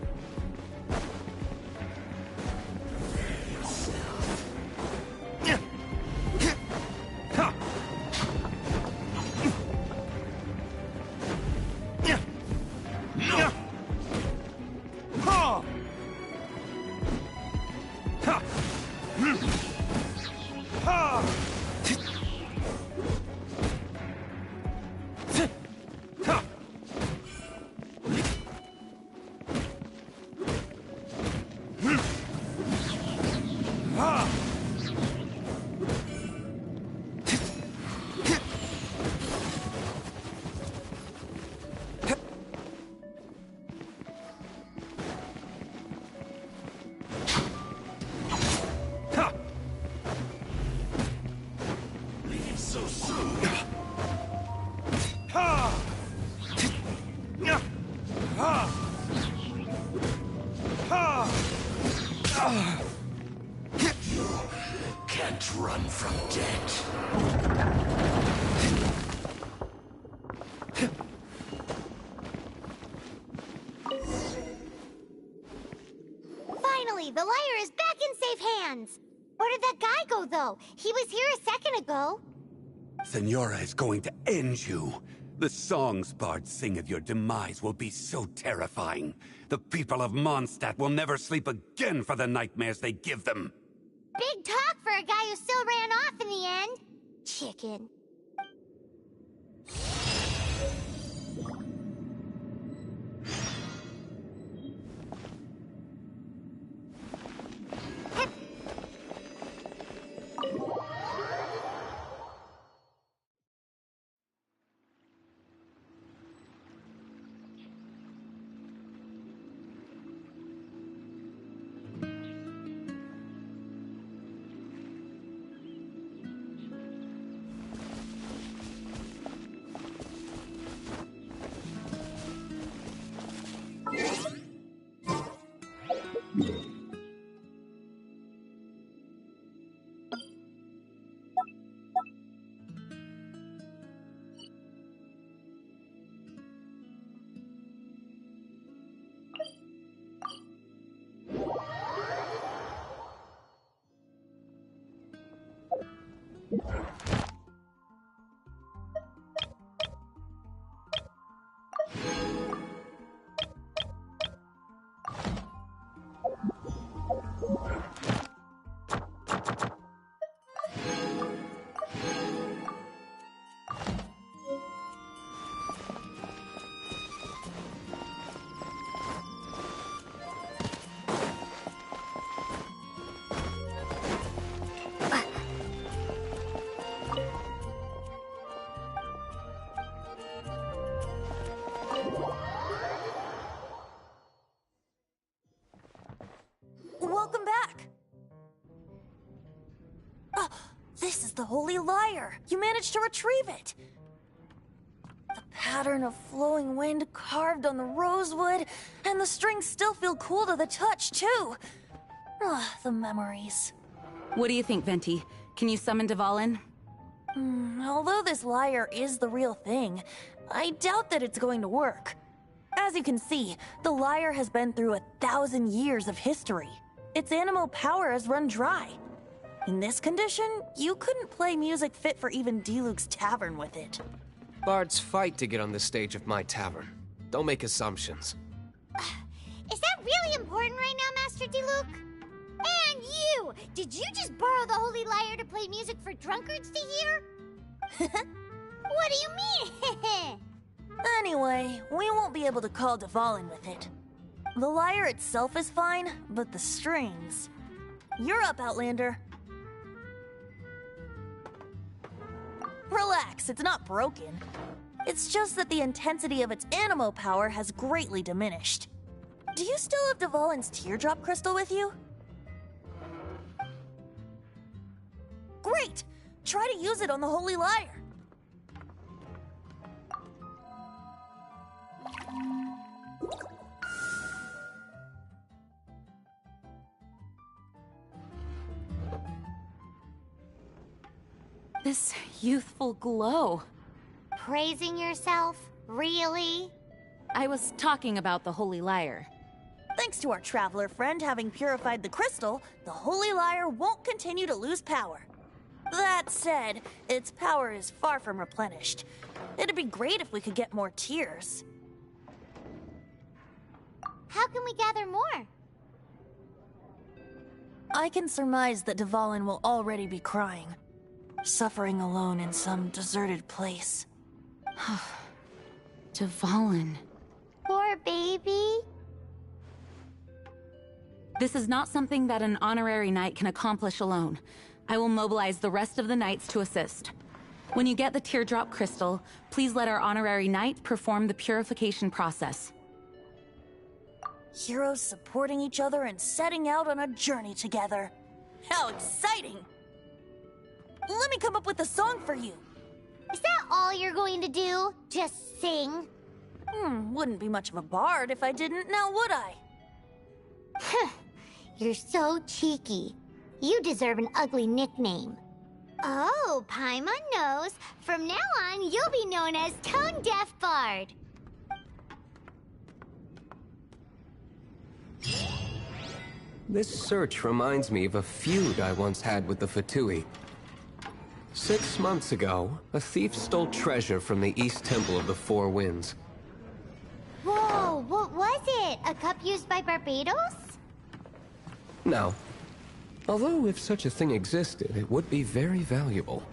Finally, the lyre is back in safe hands. Where did that guy go, though? He was here a second ago. Senora is going to end you. The songs bards sing of your demise will be so terrifying. The people of Mondstadt will never sleep again for the nightmares they give them. Big talk for a guy who still ran off in the end. Chicken. Welcome back! Oh, this is the Holy Lyre! You managed to retrieve it! The pattern of flowing wind carved on the rosewood, and the strings still feel cool to the touch, too! Ah, the memories. What do you think, Venti? Can you summon Dvalin? Although this lyre is the real thing, I doubt that it's going to work. As you can see, the lyre has been through 1,000 years of history. Its animal power has run dry. In this condition, you couldn't play music fit for even Diluc's tavern with it. Bards fight to get on the stage of my tavern. Don't make assumptions. Is that really important right now, Master Diluc? And you! Did you just borrow the Holy Lyre to play music for drunkards to hear? What do you mean? Anyway, we won't be able to call Dvalin with it. The lyre itself is fine, but the strings... You're up, Outlander. Relax, it's not broken. It's just that the intensity of its animo power has greatly diminished. Do you still have Dvalin's teardrop crystal with you? Great! Try to use it on the Holy Lyre. This youthful glow. Praising yourself? Really? I was talking about the Holy Lyre. Thanks to our traveler friend having purified the crystal, the Holy Lyre won't continue to lose power. That said, its power is far from replenished. It'd be great if we could get more tears. How can we gather more? I can surmise that Dvalin will already be crying, suffering alone in some deserted place. Dvalin. Poor baby. This is not something that an honorary knight can accomplish alone. I will mobilize the rest of the knights to assist. When you get the teardrop crystal, please let our honorary knight perform the purification process. Heroes supporting each other and setting out on a journey together. How exciting! Let me come up with a song for you. Is that all you're going to do? Just sing? Wouldn't be much of a bard if I didn't, now would I? You're so cheeky. You deserve an ugly nickname. Oh, Paimon knows. From now on, you'll be known as Tone Deaf Bard. This search reminds me of a feud I once had with the Fatui. 6 months ago, a thief stole treasure from the East Temple of the Four Winds. Whoa, what was it? A cup used by Barbados? No. Although if such a thing existed, it would be very valuable.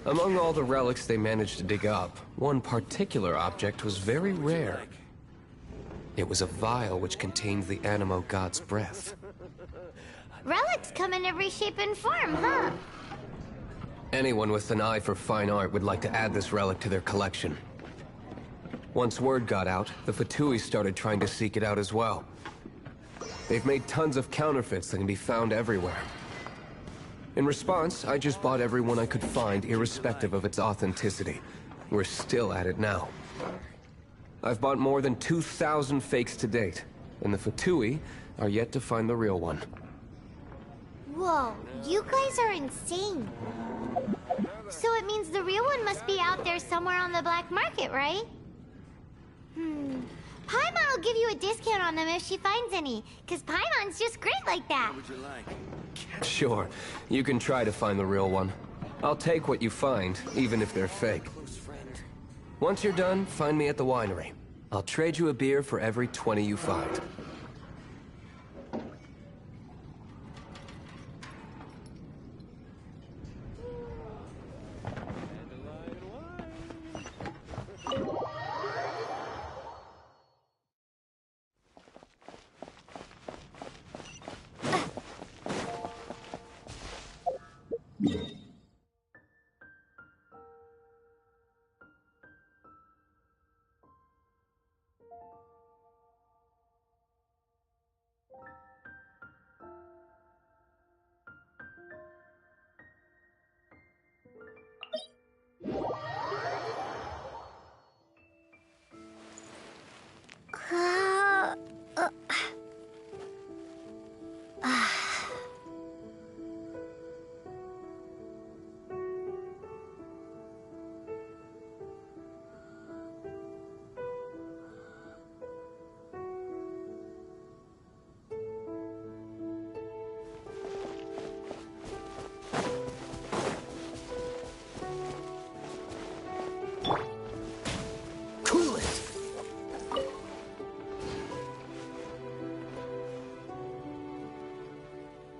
Among all the relics they managed to dig up, one particular object was very rare. It was a vial which contained the Animo god's breath. Relics come in every shape and form, huh? Anyone with an eye for fine art would like to add this relic to their collection. Once word got out, the Fatui started trying to seek it out as well. They've made tons of counterfeits that can be found everywhere. In response, I just bought every one I could find, irrespective of its authenticity. We're still at it now. I've bought more than 2,000 fakes to date, and the Fatui are yet to find the real one. Whoa, you guys are insane. So it means the real one must be out there somewhere on the black market, right? Paimon will give you a discount on them if she finds any, because Paimon's just great like that. What would you like? Sure, you can try to find the real one. I'll take what you find, even if they're fake. Once you're done, find me at the winery. I'll trade you a beer for every 20 you find.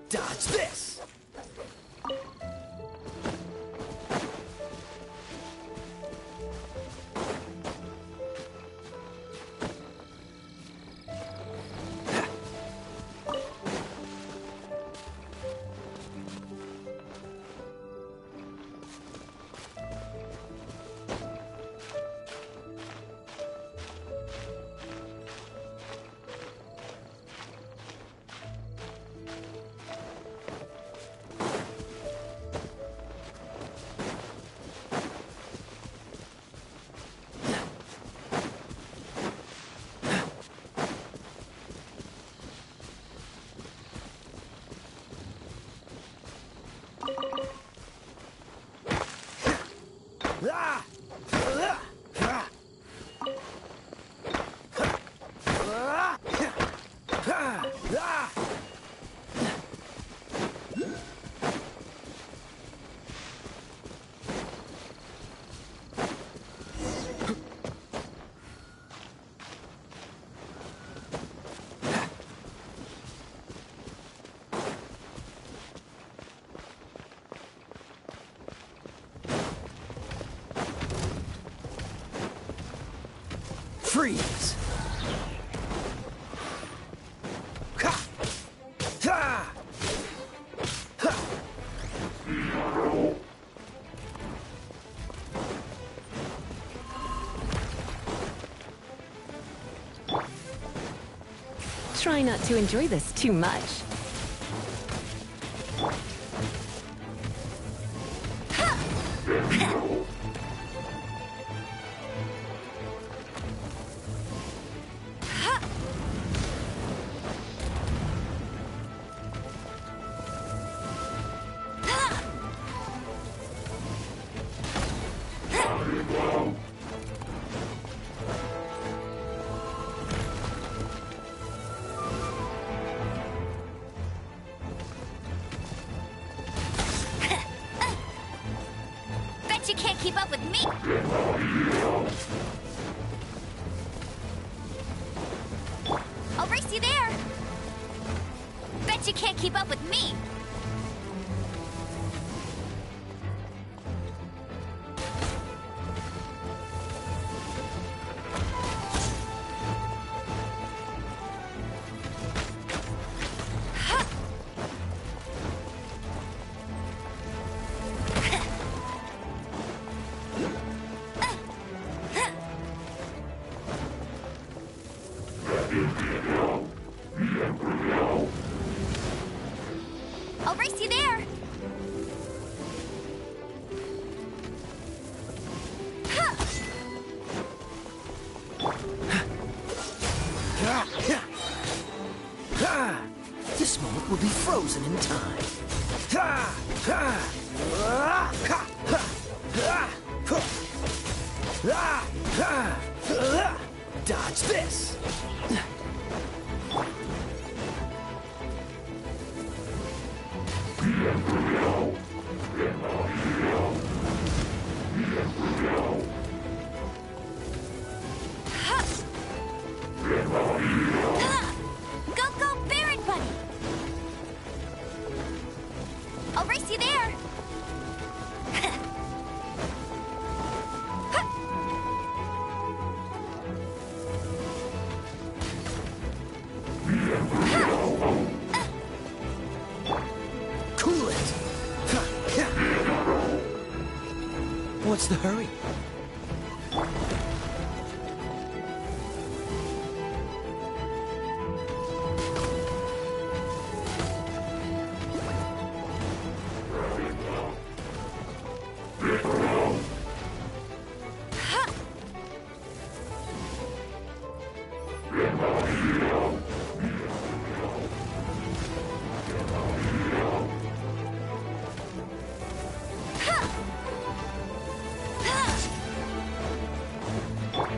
Dodge this! Freeze! Ha! Ha! Ha! Try not to enjoy this too much. Bet you can't keep up with me! I'll race you there! Bet you can't keep up with me! I'll race you there! This moment will be frozen in time. Dodge this! Go, go, Baron Buddy! I'll race you there! Cool it! What's the hurry?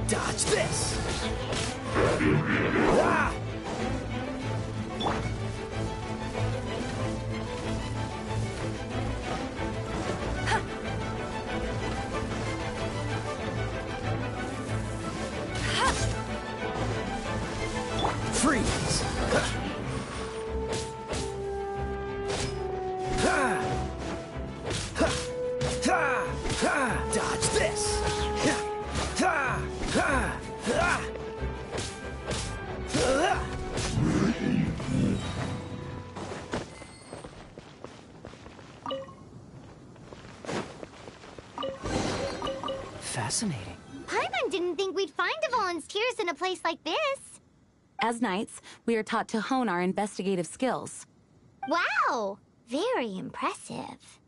Dodge this! Ah! Freeze! Dodge this! Fascinating. Paimon didn't think we'd find volunteers in a place like this. As knights, we are taught to hone our investigative skills. Wow! Very impressive.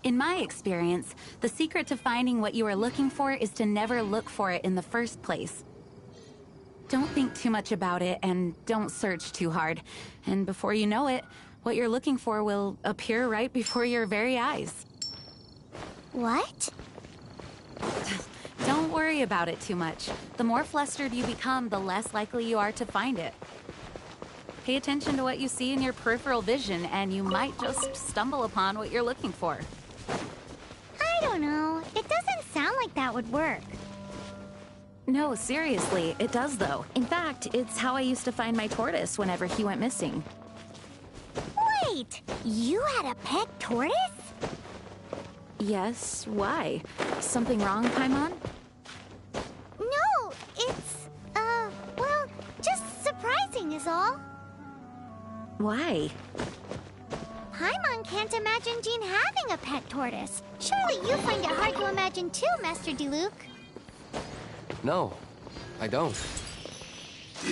In my experience, the secret to finding what you are looking for is to never look for it in the first place. Don't think too much about it, and don't search too hard. And before you know it, What you're looking for will appear right before your very eyes. What? Don't worry about it too much. The more flustered you become, the less likely you are to find it. Pay attention to what you see in your peripheral vision, and you might just stumble upon what you're looking for. I don't know. It doesn't sound like that would work. No, seriously, it does though. In fact, it's how I used to find my tortoise whenever he went missing. Wait! You had a pet tortoise? Yes, why? Something wrong, Paimon? No, it's, well, just surprising is all. Why? Paimon can't imagine Jean having a pet tortoise. Surely you find it hard to imagine too, Master Diluc. No, I don't.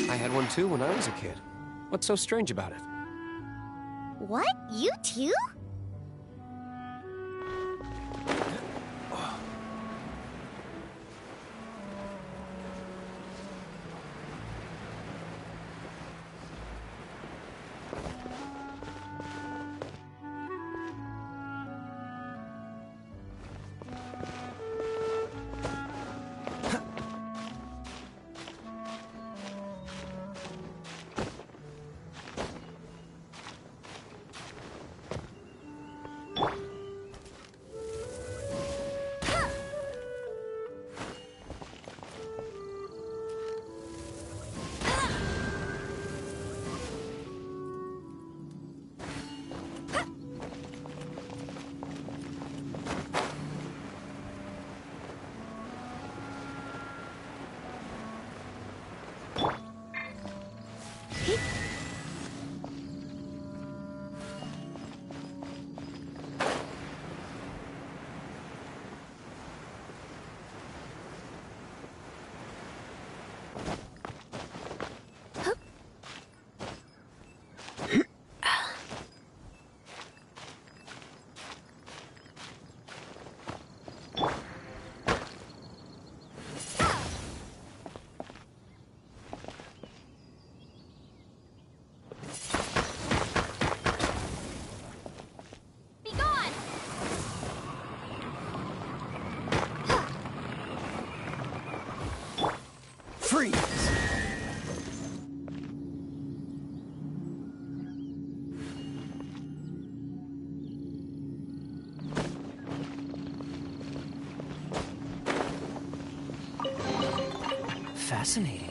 I had one too when I was a kid. What's so strange about it? What? You too? Freeze! Fascinating.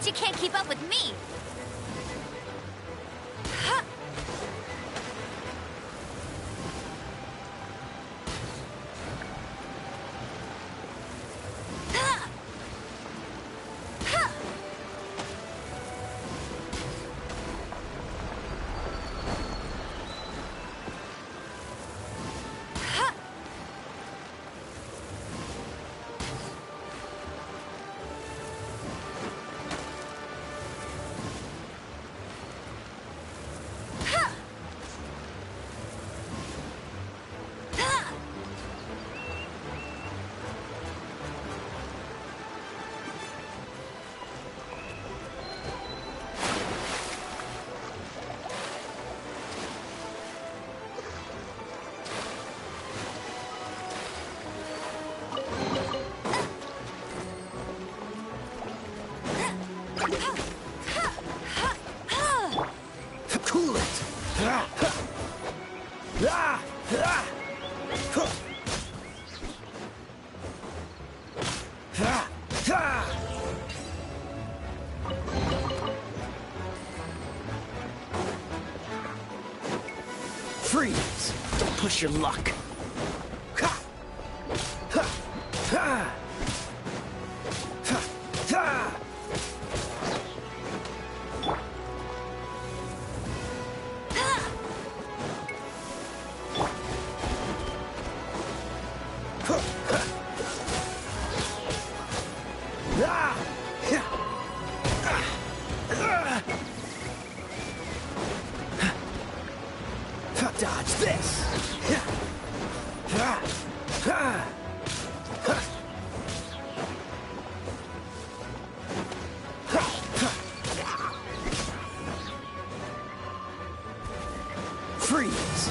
She can't keep up with me. Cool it! Freeze! Don't push your luck. Dodge this! Freeze!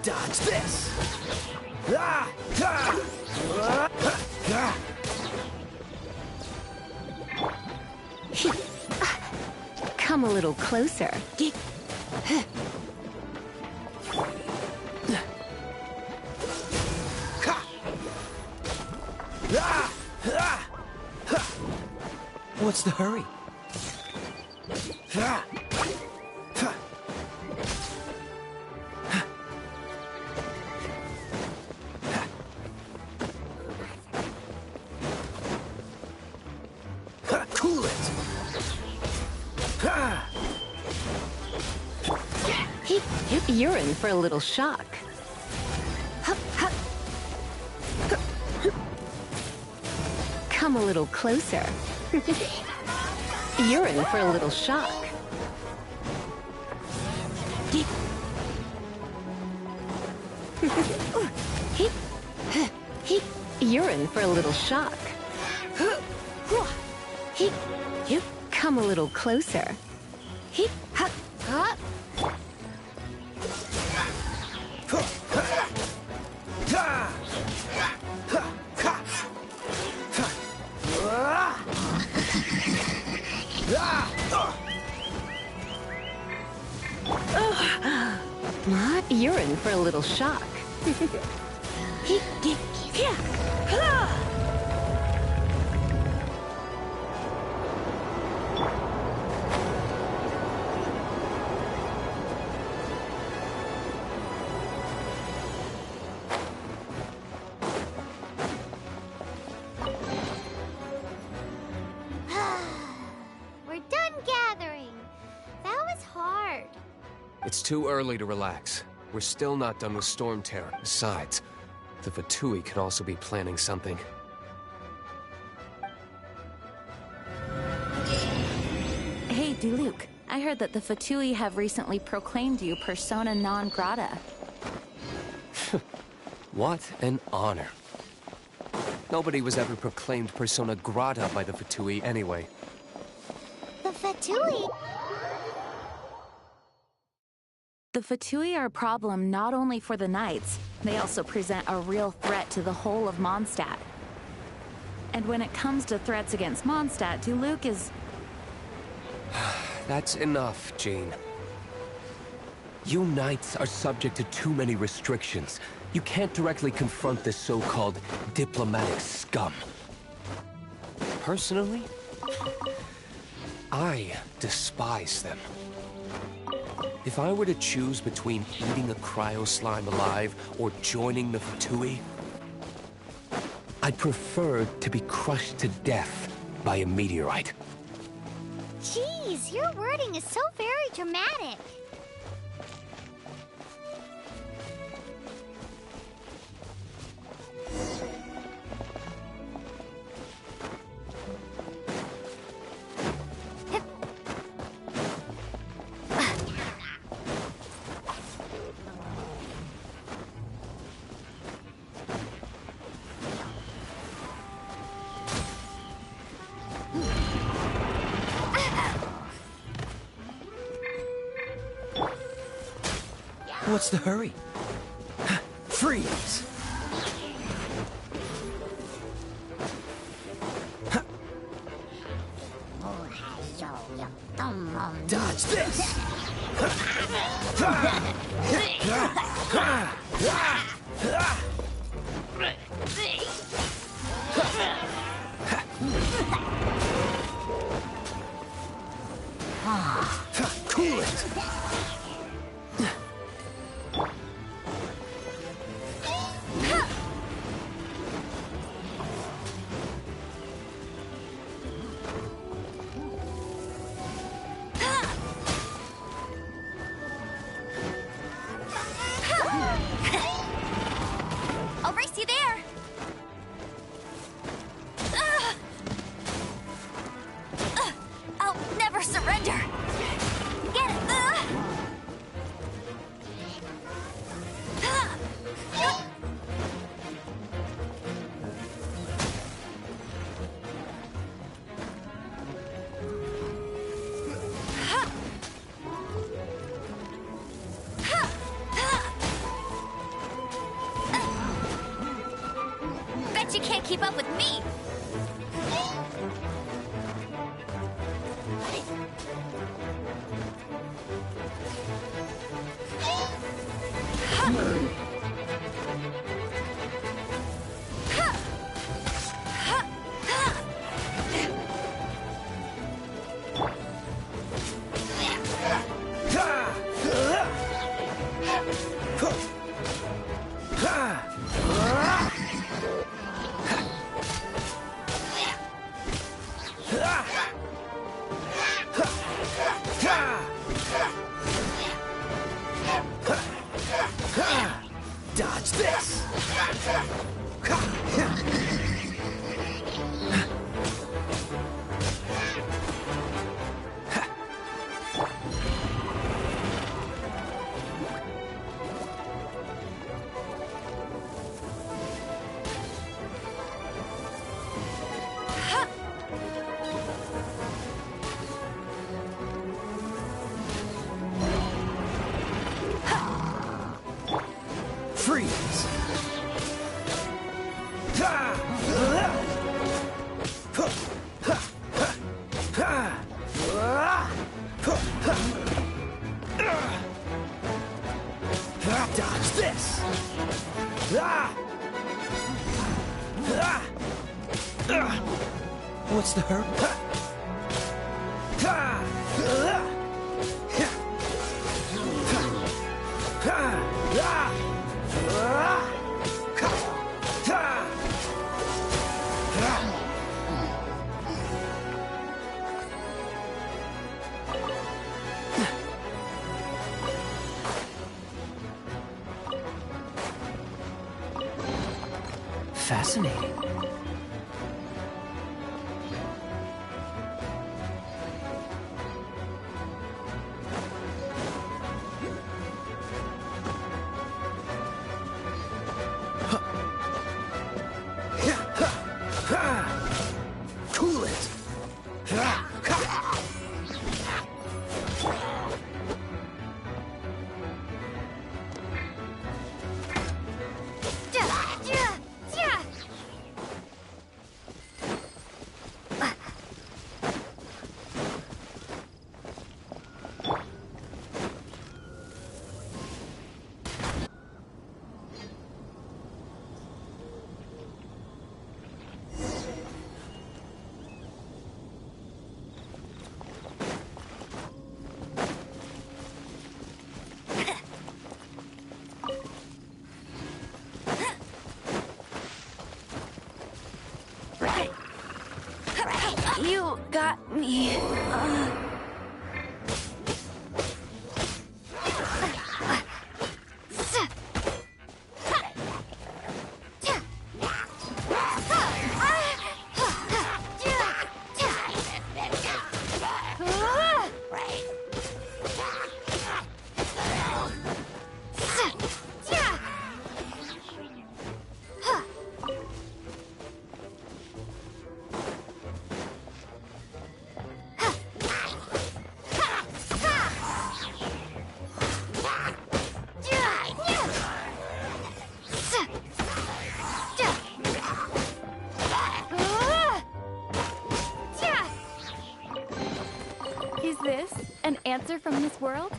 Dodge this! Come a little closer. What's the hurry? Cool it! You're in for a little shock. Come a little closer. You're in for a little shock. You're in for a little shock. Come a little closer. You're in for a little shock. We're done gathering. That was hard. It's too early to relax. We're still not done with Storm Terror. Besides, the Fatui could also be planning something. Hey, Diluc. I heard that the Fatui have recently proclaimed you persona non grata. What an honor. Nobody was ever proclaimed persona grata by the Fatui anyway. The Fatui? The Fatui are a problem not only for the Knights, they also present a real threat to the whole of Mondstadt. And when it comes to threats against Mondstadt, Diluc is... That's enough, Jean. You Knights are subject to too many restrictions. You can't directly confront this so-called diplomatic scum. Personally, I despise them. If I were to choose between eating a cryo slime alive or joining the Fatui, I'd prefer to be crushed to death by a meteorite. Jeez, your wording is so very dramatic. What's the hurry? Freeze! Dodge this! Cool it! I'll race you there. I'll never surrender. Get it. Bet you can't keep up with me. Freeze! Dodge this! What's the hurry? Fascinating. Cool it. You got me. Is this an answer from this world?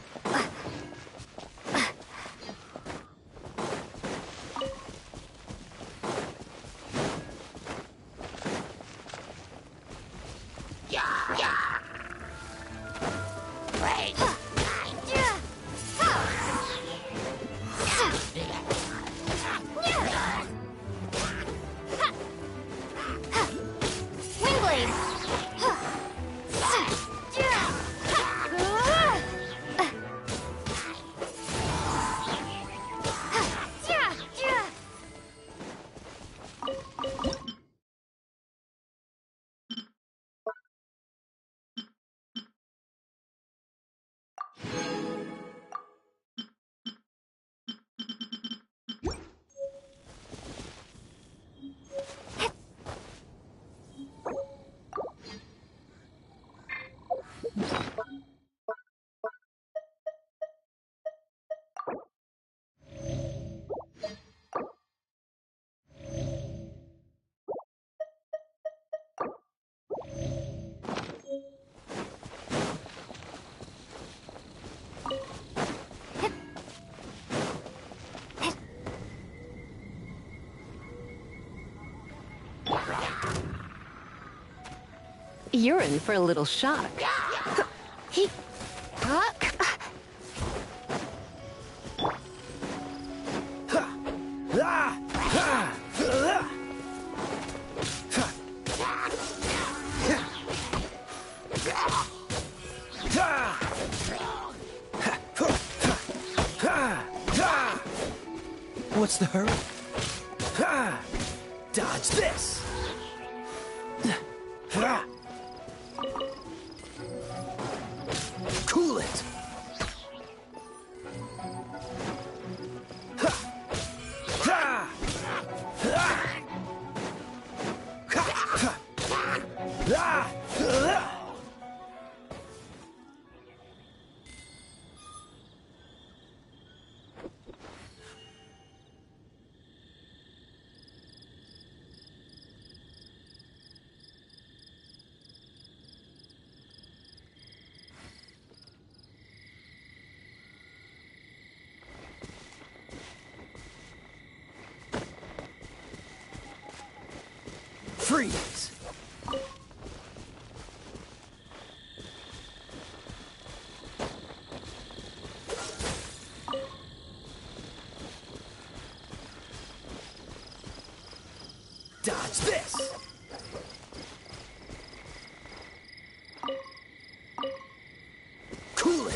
You're in for a little shock. What's the hurry? Dodge this! Cool it! Freeze! Dodge this! Cool it!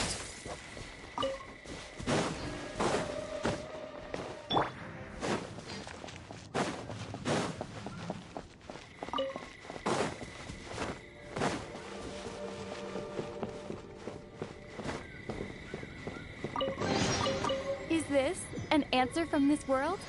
Is this an answer from this world?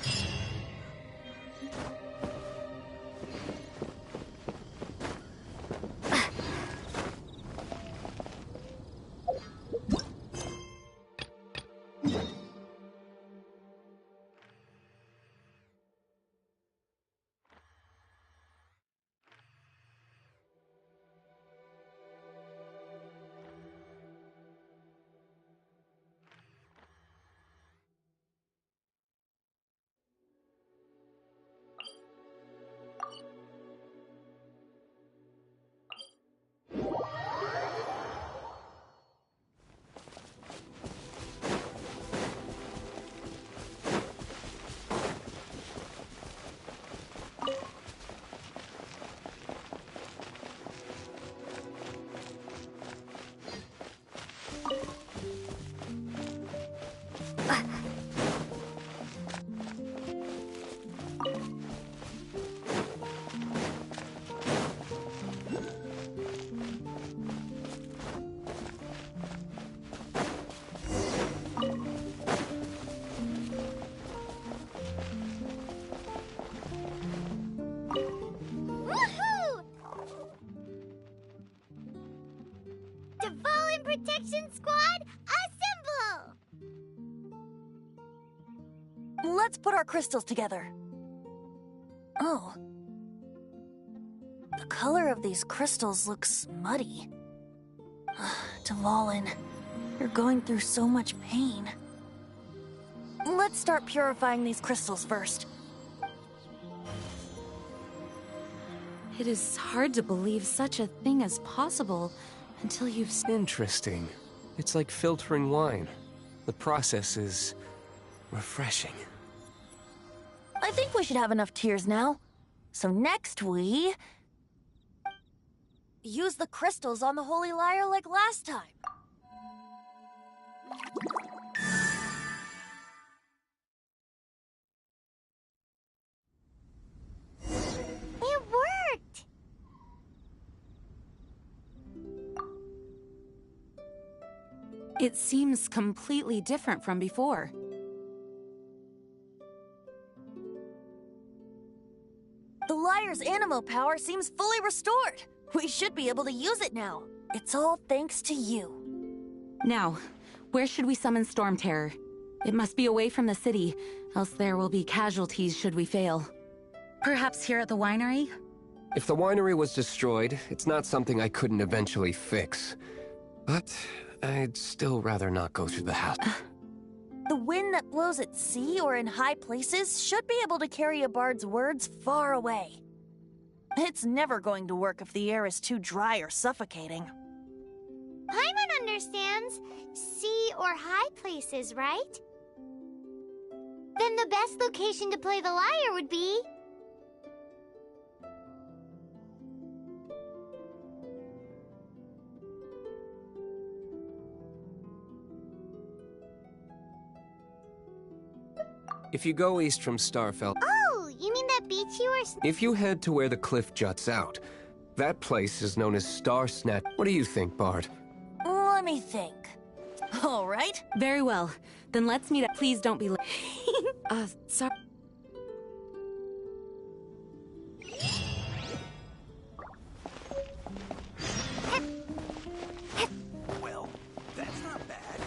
Protection Squad, assemble! Let's put our crystals together. Oh. The color of these crystals looks muddy. Dvalin, you're going through so much pain. Let's start purifying these crystals first. It is hard to believe such a thing is possible until you've... Interesting. It's like filtering wine. The process is... refreshing. I think we should have enough tears now. So next we... use the crystals on the Holy Lyre like last time. It worked! It seems completely different from before. The Lyre's animo power seems fully restored. We should be able to use it now. It's all thanks to you. Now, where should we summon Storm Terror? It must be away from the city, else there will be casualties should we fail. Perhaps here at the winery? If the winery was destroyed, it's not something I couldn't eventually fix. But I'd still rather not go through the house. The wind that blows at sea or in high places should be able to carry a bard's words far away. It's never going to work if the air is too dry or suffocating. Paimon understands sea or high places, right? Then the best location to play the lyre would be... If you go east from Starfell... Oh, you mean that beach you were... If you head to where the cliff juts out, that place is known as Star Snatch. What do you think, Bard? Let me think. All right. Very well. Then let's meet up. Please don't be late. Sorry. Well, that's not bad.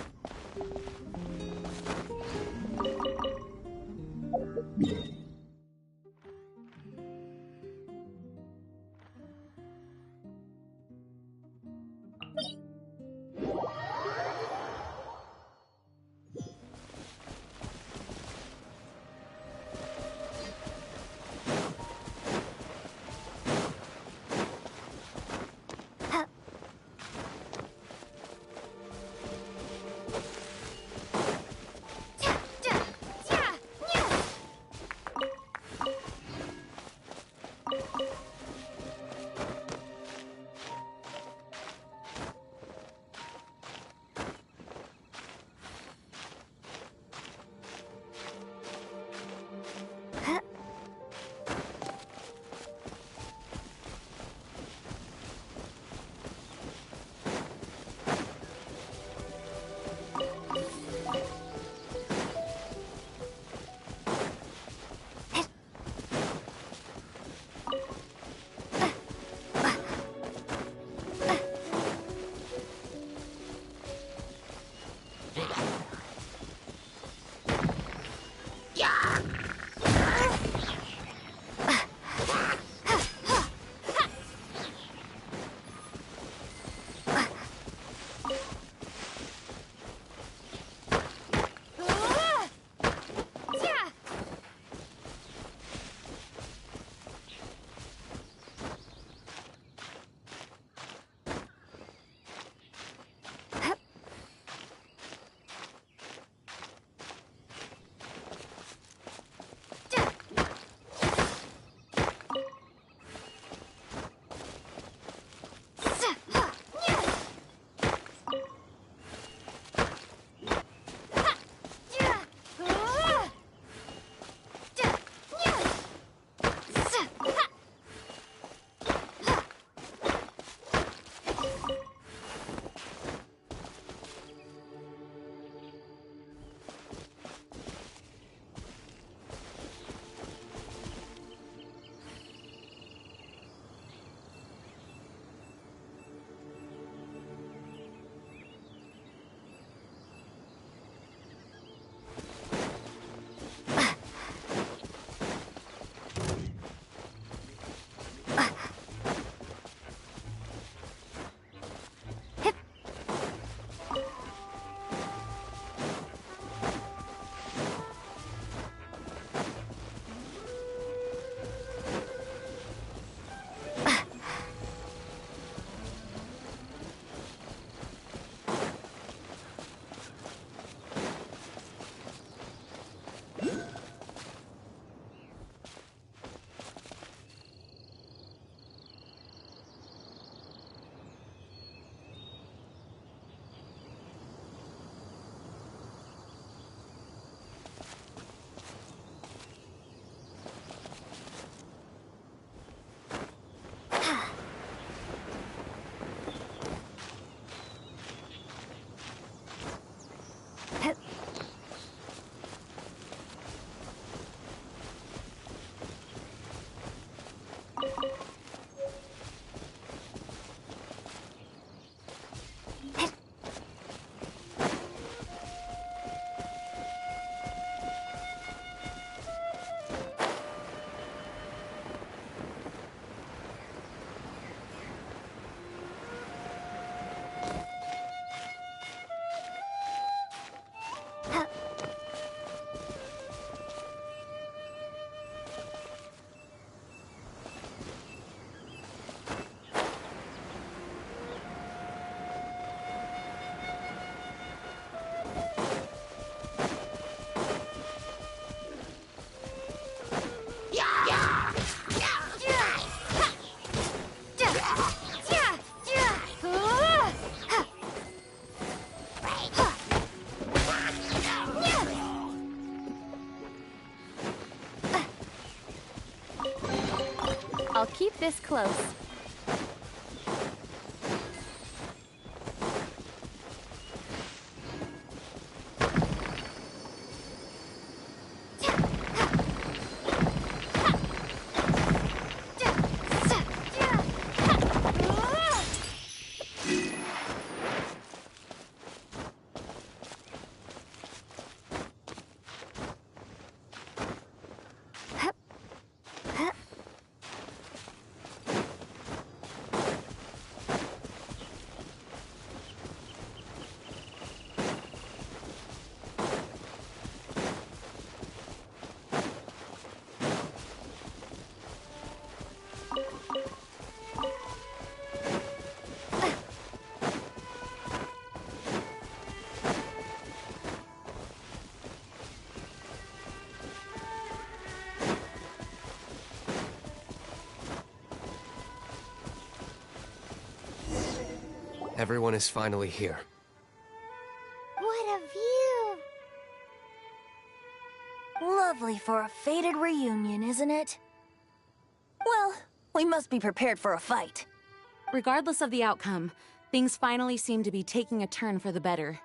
I'll keep this close. Everyone is finally here. What a view! Lovely for a fated reunion, isn't it? Well, we must be prepared for a fight. Regardless of the outcome, things finally seem to be taking a turn for the better.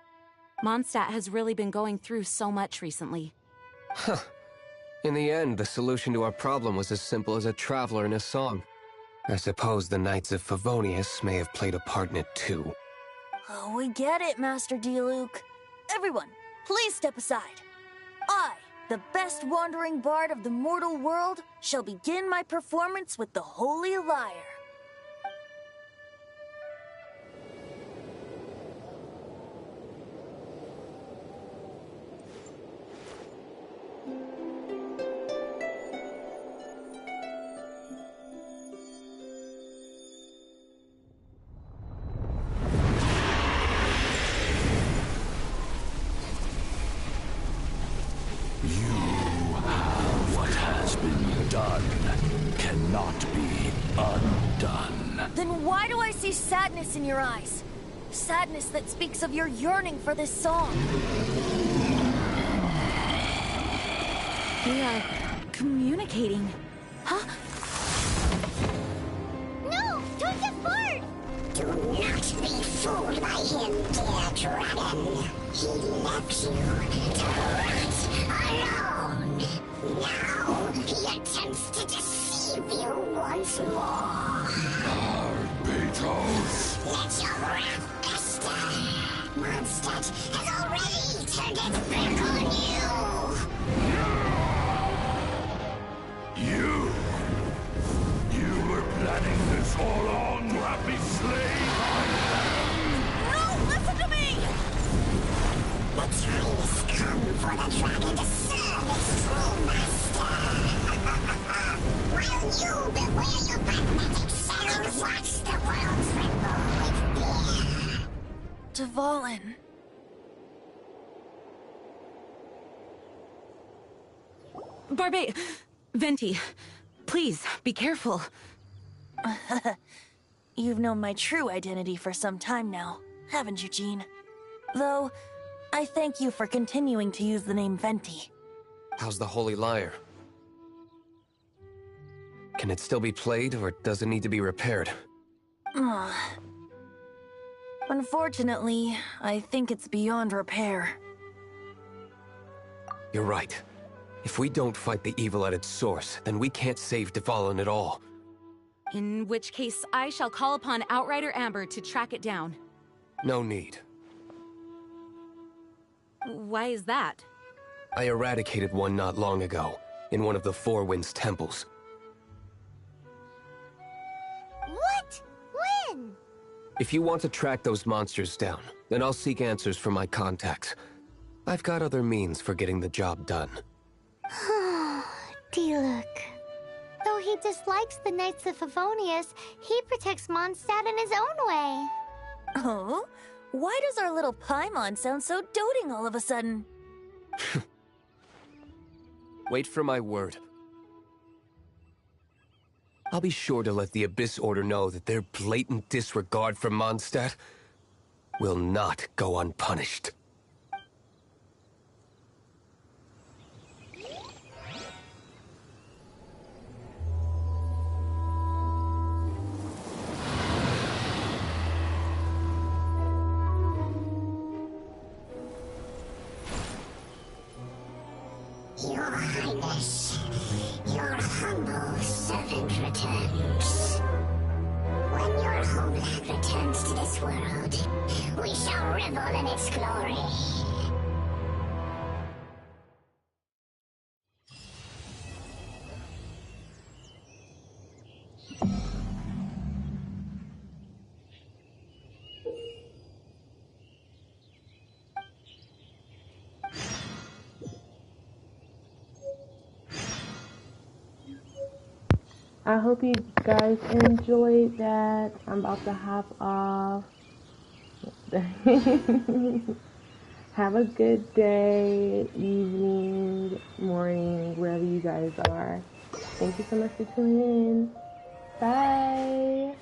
Mondstadt has really been going through so much recently. Huh. In the end, the solution to our problem was as simple as a traveler in a song. I suppose the Knights of Favonius may have played a part in it too. Oh, we get it, Master Diluc. Everyone, please step aside. I, the best wandering bard of the mortal world, shall begin my performance with the Holy Lyre. What has been done cannot be undone. Then why do I see sadness in your eyes? Sadness that speaks of your yearning for this song. We are communicating. Huh? No! Don't get bored! Do not be fooled by him, dear dragon. He left you to rot alone. Now he attempts to deceive you once more. Beetles. Let your wrath fester. Mondstadt has already turned its back on You. You were planning this all along to have me slain by them. No, listen to me! The time has come for the dragon to serve its true master. While you beware your magnetic shadows, watch the world tremble with fear. Dvalin. Venti, please, be careful. You've known my true identity for some time now, haven't you, Jean? Though, I thank you for continuing to use the name Venti. How's the Holy Lyre? Can it still be played, or does it need to be repaired? Unfortunately, I think it's beyond repair. You're right. If we don't fight the evil at its source, then we can't save Dvalin at all. In which case, I shall call upon Outrider Amber to track it down. No need. Why is that? I eradicated one not long ago, in one of the Four Winds temples. What? When? If you want to track those monsters down, then I'll seek answers from my contacts. I've got other means for getting the job done. Diluc. Though he dislikes the Knights of Favonius, he protects Mondstadt in his own way. Oh? Why does our little Paimon sound so doting all of a sudden? Wait for my word. I'll be sure to let the Abyss Order know that their blatant disregard for Mondstadt will not go unpunished. Your Highness, your humble servant returns. When your homeland returns to this world, we shall revel in its glory. I hope you guys enjoyed that. I'm about to hop off. Have a good day, evening, morning, wherever you guys are. Thank you so much for tuning in. Bye.